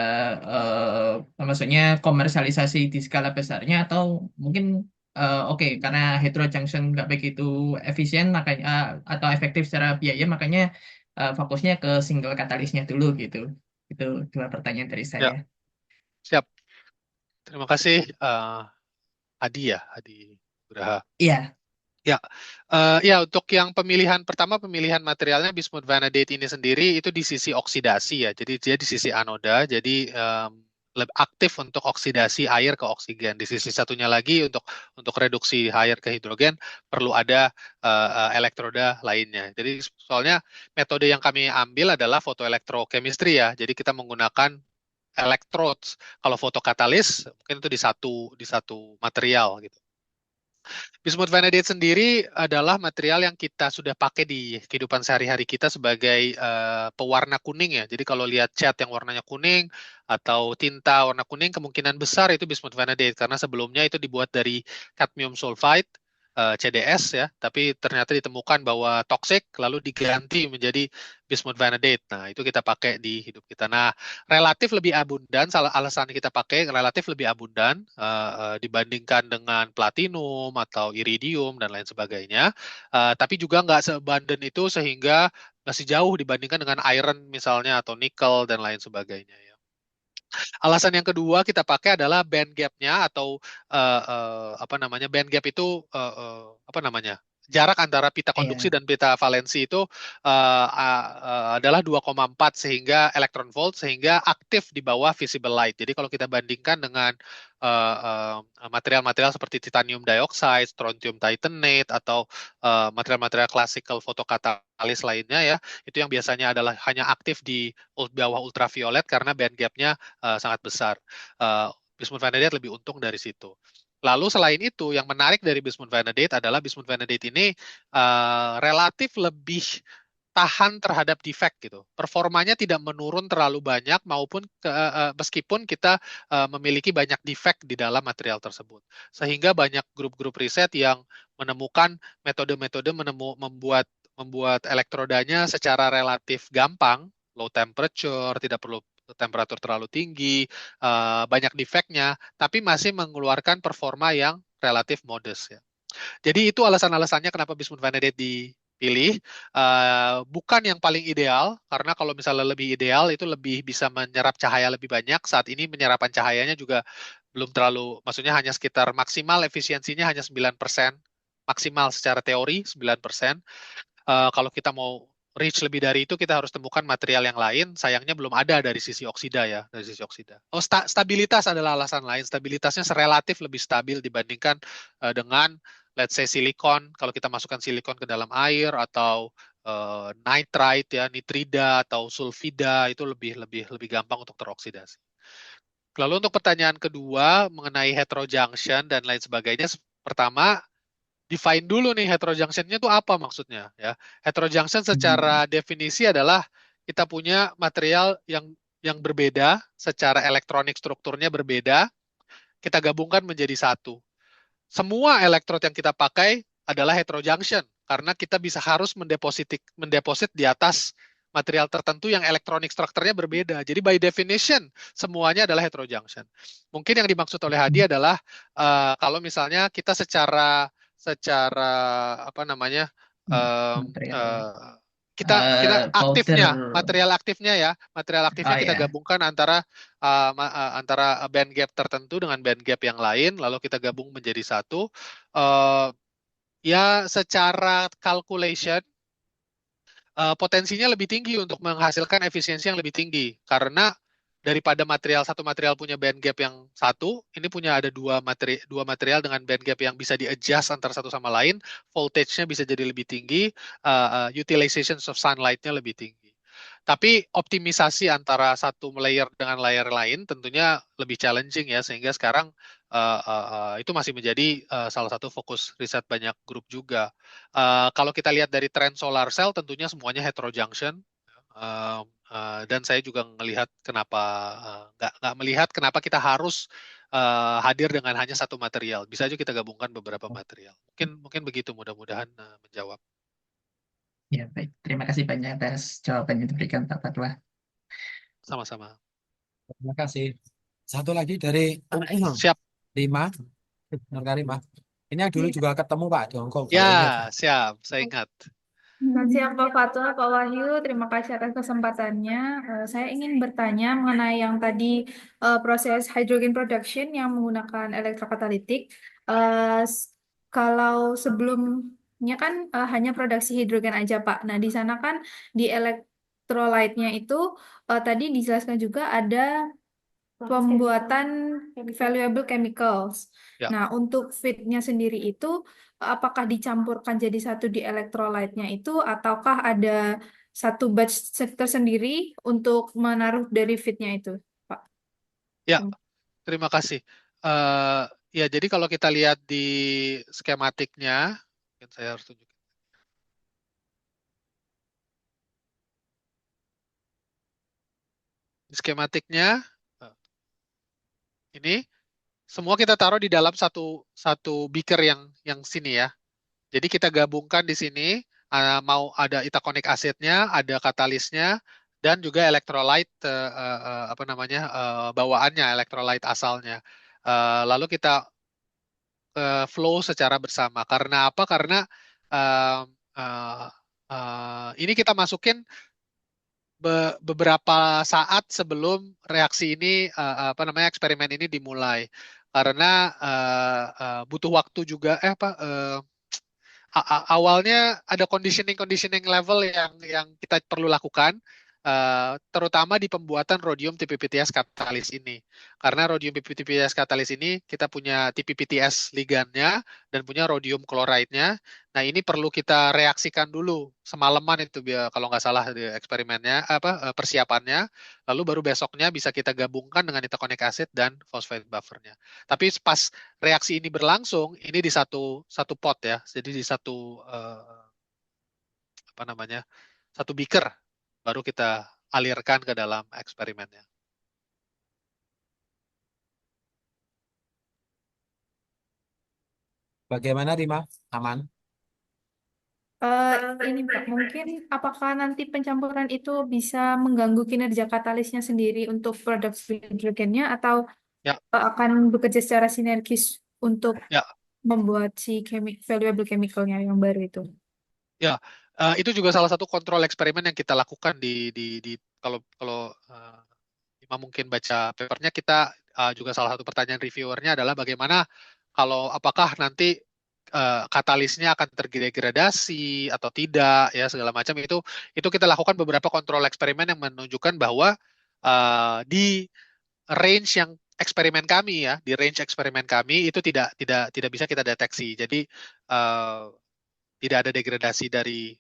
maksudnya komersialisasi di skala besarnya, atau mungkin oke karena heterojunction nggak begitu efisien makanya atau efektif secara biaya, makanya fokusnya ke single katalisnya dulu gitu. Itu dua pertanyaan dari Ya, saya. siap. Terima kasih, Adi ya, Adi Nugraha. Iya. Ya, untuk yang pemilihan pemilihan materialnya bismut vanadate ini sendiri itu di sisi oksidasi ya. Jadi dia di sisi anoda, jadi lebih aktif untuk oksidasi air ke oksigen. Di sisi satunya lagi untuk reduksi air ke hidrogen perlu ada elektroda lainnya. Jadi soalnya metode yang kami ambil adalah fotoelektrochemistry ya. Jadi kita menggunakan electrodes. Kalau fotokatalis mungkin itu di satu material gitu. Bismut vanadate sendiri adalah material yang kita sudah pakai di kehidupan sehari-hari kita sebagai pewarna kuning ya. Jadi kalau lihat cat yang warnanya kuning atau tinta warna kuning, kemungkinan besar itu bismut vanadate karena sebelumnya itu dibuat dari cadmium sulfide, CDS ya, tapi ternyata ditemukan bahwa toksik lalu diganti menjadi bismut vanadate. Nah, itu kita pakai di hidup kita. Nah, relatif lebih abundan, alasan kita pakai relatif lebih abundan dibandingkan dengan platinum atau iridium dan lain sebagainya. Tapi juga nggak seabundant itu sehingga masih jauh dibandingkan dengan iron misalnya atau nikel dan lain sebagainya ya. Alasan yang kedua kita pakai adalah band gap-nya atau apa namanya, band gap itu apa namanya, jarak antara pita konduksi Iya. dan pita valensi itu adalah 2,4 sehingga elektron volt sehingga aktif di bawah visible light. Jadi kalau kita bandingkan dengan material-material seperti titanium dioxide, strontium titanate atau material-material classical fotokatalis lainnya ya, itu yang biasanya adalah hanya aktif di bawah ultraviolet karena band gap-nya sangat besar. Bismut vanadate lebih untung dari situ. Lalu selain itu, yang menarik dari bismut vanadate adalah bismut vanadate ini relatif lebih tahan terhadap defect gitu. Performanya tidak menurun terlalu banyak meskipun kita memiliki banyak defect di dalam material tersebut. Sehingga banyak grup-grup riset yang menemukan metode-metode membuat elektrodanya secara relatif gampang, low temperature, tidak perlu temperatur terlalu tinggi, banyak defeknya, tapi masih mengeluarkan performa yang relatif modest ya. Jadi itu alasan-alasannya kenapa bismuth vanadate dipilih. Bukan yang paling ideal, karena kalau misalnya lebih ideal itu lebih bisa menyerap cahaya lebih banyak. Saat ini penyerapan cahayanya juga belum terlalu, maksudnya hanya sekitar maksimal efisiensinya hanya 9%, maksimal secara teori 9%. Kalau kita mau reach lebih dari itu, kita harus temukan material yang lain. Sayangnya belum ada dari sisi oksida ya, dari sisi oksida. Oh, stabilitas adalah alasan lain. Stabilitasnya relatif lebih stabil dibandingkan dengan, let's say, silikon. Kalau kita masukkan silikon ke dalam air atau nitrite ya, nitrida atau sulfida itu lebih gampang untuk teroksidasi. Lalu untuk pertanyaan kedua mengenai heterojunction dan lain sebagainya, pertama define dulu nih heterojunction-nya itu apa maksudnya ya. Heterojunction secara definisi adalah kita punya material yang berbeda, secara elektronik strukturnya berbeda, kita gabungkan menjadi satu. Semua elektrod yang kita pakai adalah heterojunction karena kita harus mendeposit di atas material tertentu yang elektronik strukturnya berbeda. Jadi by definition semuanya adalah heterojunction. Mungkin yang dimaksud oleh Hadi adalah kalau misalnya kita secara apa namanya Material kita powder. material aktifnya kita Ya. gabungkan antara antara band gap tertentu dengan band gap yang lain, lalu kita gabung menjadi satu. Ya secara calculation potensinya lebih tinggi untuk menghasilkan efisiensi yang lebih tinggi karena daripada satu material punya band gap yang satu, ini punya ada dua material dengan band gap yang bisa di-adjust antara satu sama lain, voltage-nya bisa jadi lebih tinggi, utilization of sunlight-nya lebih tinggi. Tapi optimisasi antara satu layer dengan layer lain tentunya lebih challenging ya, sehingga sekarang itu masih menjadi salah satu fokus riset banyak grup juga. Kalau kita lihat dari tren solar cell, tentunya semuanya heterojunction. Dan saya juga melihat nggak melihat kenapa kita harus hadir dengan hanya satu material. Bisa aja kita gabungkan beberapa material. Mungkin begitu, mudah-mudahan menjawab. Ya, baik. Terima kasih banyak atas jawaban yang diberikan Pak Fatwa. Sama-sama. Terima kasih. Satu lagi dari Siap. Rima, Nur Karimah. Ini yang dulu juga ketemu Pak di Hongkong. Kalau Ya, ingat. siap. Saya ingat. Selamat siang Pak Fatwa, Pak Wahyu. Terima kasih atas kesempatannya. Saya ingin bertanya mengenai yang tadi proses hydrogen production yang menggunakan elektrokatalitik. Kalau sebelumnya kan hanya produksi hidrogen aja Pak. Nah di sana kan di elektrolyte-nya itu tadi dijelaskan juga ada pembuatan valuable chemicals. Ya. Nah, untuk feed-nya sendiri itu apakah dicampurkan jadi satu di elektrolyte-nya itu ataukah ada satu batch tersendiri untuk menaruh dari feed-nya itu, Pak? Ya, terima kasih. Ya, jadi kalau kita lihat di skematiknya, mungkin saya harus tunjukin. Di skematiknya, ini semua kita taruh di dalam satu beaker yang sini ya. Jadi kita gabungkan di sini, mau ada itakonik asidnya, ada katalisnya, dan juga elektrolyte apa namanya bawaannya, elektrolyte asalnya. Lalu kita flow secara bersama. Karena apa? Karena uh, uh, ini kita masukin beberapa saat sebelum reaksi ini apa namanya eksperimen ini dimulai. Karena butuh waktu juga awalnya ada conditioning level yang kita perlu lakukan, terutama di pembuatan rhodium TPPTS katalis ini. Karena rhodium TPPTS katalis ini kita punya TPPTS ligannya dan punya rhodium chloride-nya. Nah ini perlu kita reaksikan dulu semalaman itu kalau nggak salah di eksperimennya persiapannya. Lalu baru besoknya bisa kita gabungkan dengan itakonik acid dan phosphate buffernya. Tapi pas reaksi ini berlangsung, ini di satu pot ya, jadi di apa namanya satu beaker, baru kita alirkan ke dalam eksperimennya. Bagaimana Rima? Aman? Ini Pak, mungkin apakah nanti pencampuran itu bisa mengganggu kinerja katalisnya sendiri untuk produksi hidrogennya atau Ya, akan bekerja secara sinergis untuk ya, membuat si valuable chemicalnya yang baru itu? ya. Itu juga salah satu kontrol eksperimen yang kita lakukan di kalau kalau Ima mungkin baca papernya, kita juga salah satu pertanyaan reviewernya adalah bagaimana kalau apakah nanti katalisnya akan terdegradasi atau tidak, ya segala macam itu kita lakukan beberapa kontrol eksperimen yang menunjukkan bahwa di range yang eksperimen kami, ya di range eksperimen kami itu tidak bisa kita deteksi. Jadi eh, tidak ada degradasi dari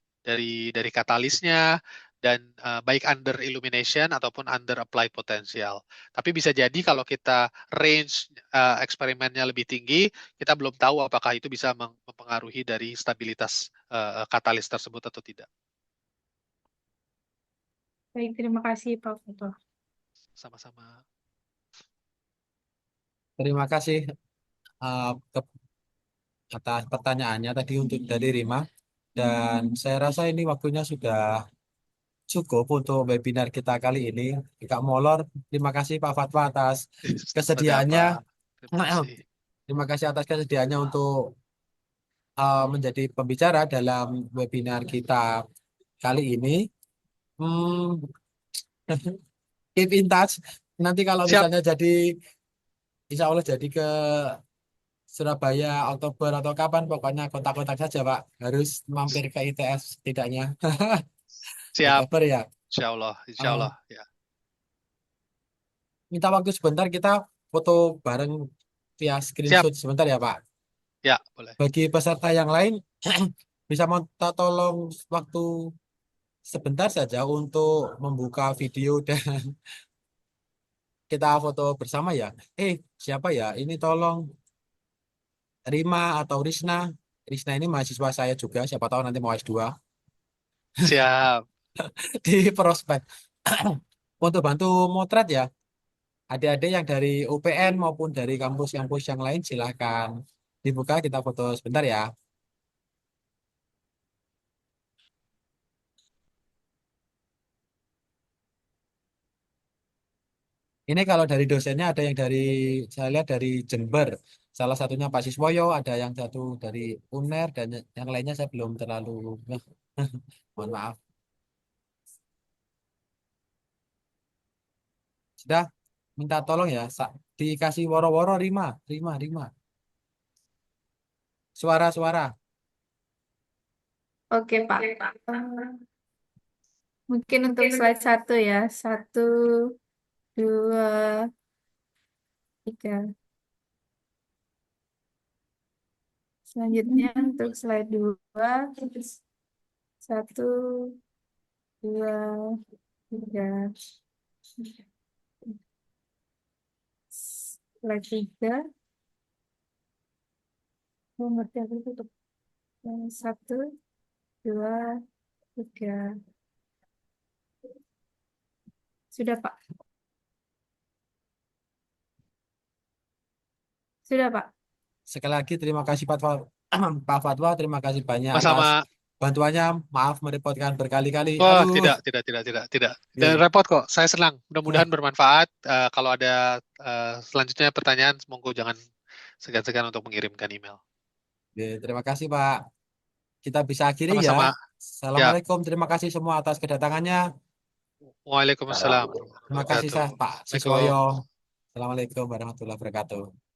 katalisnya, dan baik under illumination ataupun under applied potential. Tapi bisa jadi kalau kita range eksperimennya lebih tinggi, kita belum tahu apakah itu bisa mempengaruhi dari stabilitas katalis tersebut atau tidak. Baik, terima kasih Pak Foto. Sama-sama. Terima kasih ke- atas pertanyaannya tadi untuk dari Rima. Dan saya rasa ini waktunya sudah cukup untuk webinar kita kali ini. Kak Molor, terima kasih Pak Fatwa atas kesediaannya. Sama-sama. Terima kasih. Terima kasih atas kesediaannya untuk menjadi pembicara dalam webinar kita kali ini. Hmm, keep in touch. Nanti kalau Siap, misalnya jadi, insya Allah jadi ke Surabaya Oktober atau kapan, pokoknya kontak-kontak saja Pak. Harus mampir ke ITS setidaknya. siap. Oktober ya. Insya Allah, insya Eh, Allah. Ya, minta waktu sebentar kita foto bareng via siap. screenshot sebentar ya Pak. Ya, boleh. Bagi peserta yang lain bisa minta tolong waktu sebentar saja untuk membuka video dan kita foto bersama ya. Siapa ya? Ini tolong Rima atau Risna. Risna ini mahasiswa saya juga, siapa tahu nanti mau S2 Siap. di prospek. Untuk bantu motret ya, adik-adik yang dari UPN maupun dari kampus-kampus yang lain silahkan dibuka, kita foto sebentar ya. Ini kalau dari dosennya ada yang dari, saya lihat dari Jember. Salah satunya Pak Siswoyo, ada yang satu dari UNER, dan yang lainnya saya belum terlalu, mohon maaf. Sudah, minta tolong ya, dikasih woro-woro Rima, Rima, Rima. Suara-suara. Oke Pak. Mungkin untuk slide 1 ya. 1, 2, 3. Selanjutnya untuk slide 2. 1, 2, 3. Slide 3. Nomor 3 tutup. 1, 2, 3. Sudah Pak. Sudah Pak. Sekali lagi terima kasih Pak Fatwa, Pak Fatwa, terima kasih banyak atas Sama-sama. bantuannya. Maaf merepotkan berkali-kali. Wah, Aduh. tidak. Dan Oke. repot kok. Saya senang. Mudah-mudahan bermanfaat. Kalau ada selanjutnya pertanyaan, monggo jangan segan-segan untuk mengirimkan email. Oke, terima kasih Pak. Kita bisa akhiri ya. Sama-sama. Ya. Assalamualaikum. Terima kasih semua atas kedatangannya. Waalaikumsalam warahmatullahi Terima kasih wabarakatuh. Pak Siswoyo. Assalamualaikum. Assalamualaikum warahmatullahi wabarakatuh.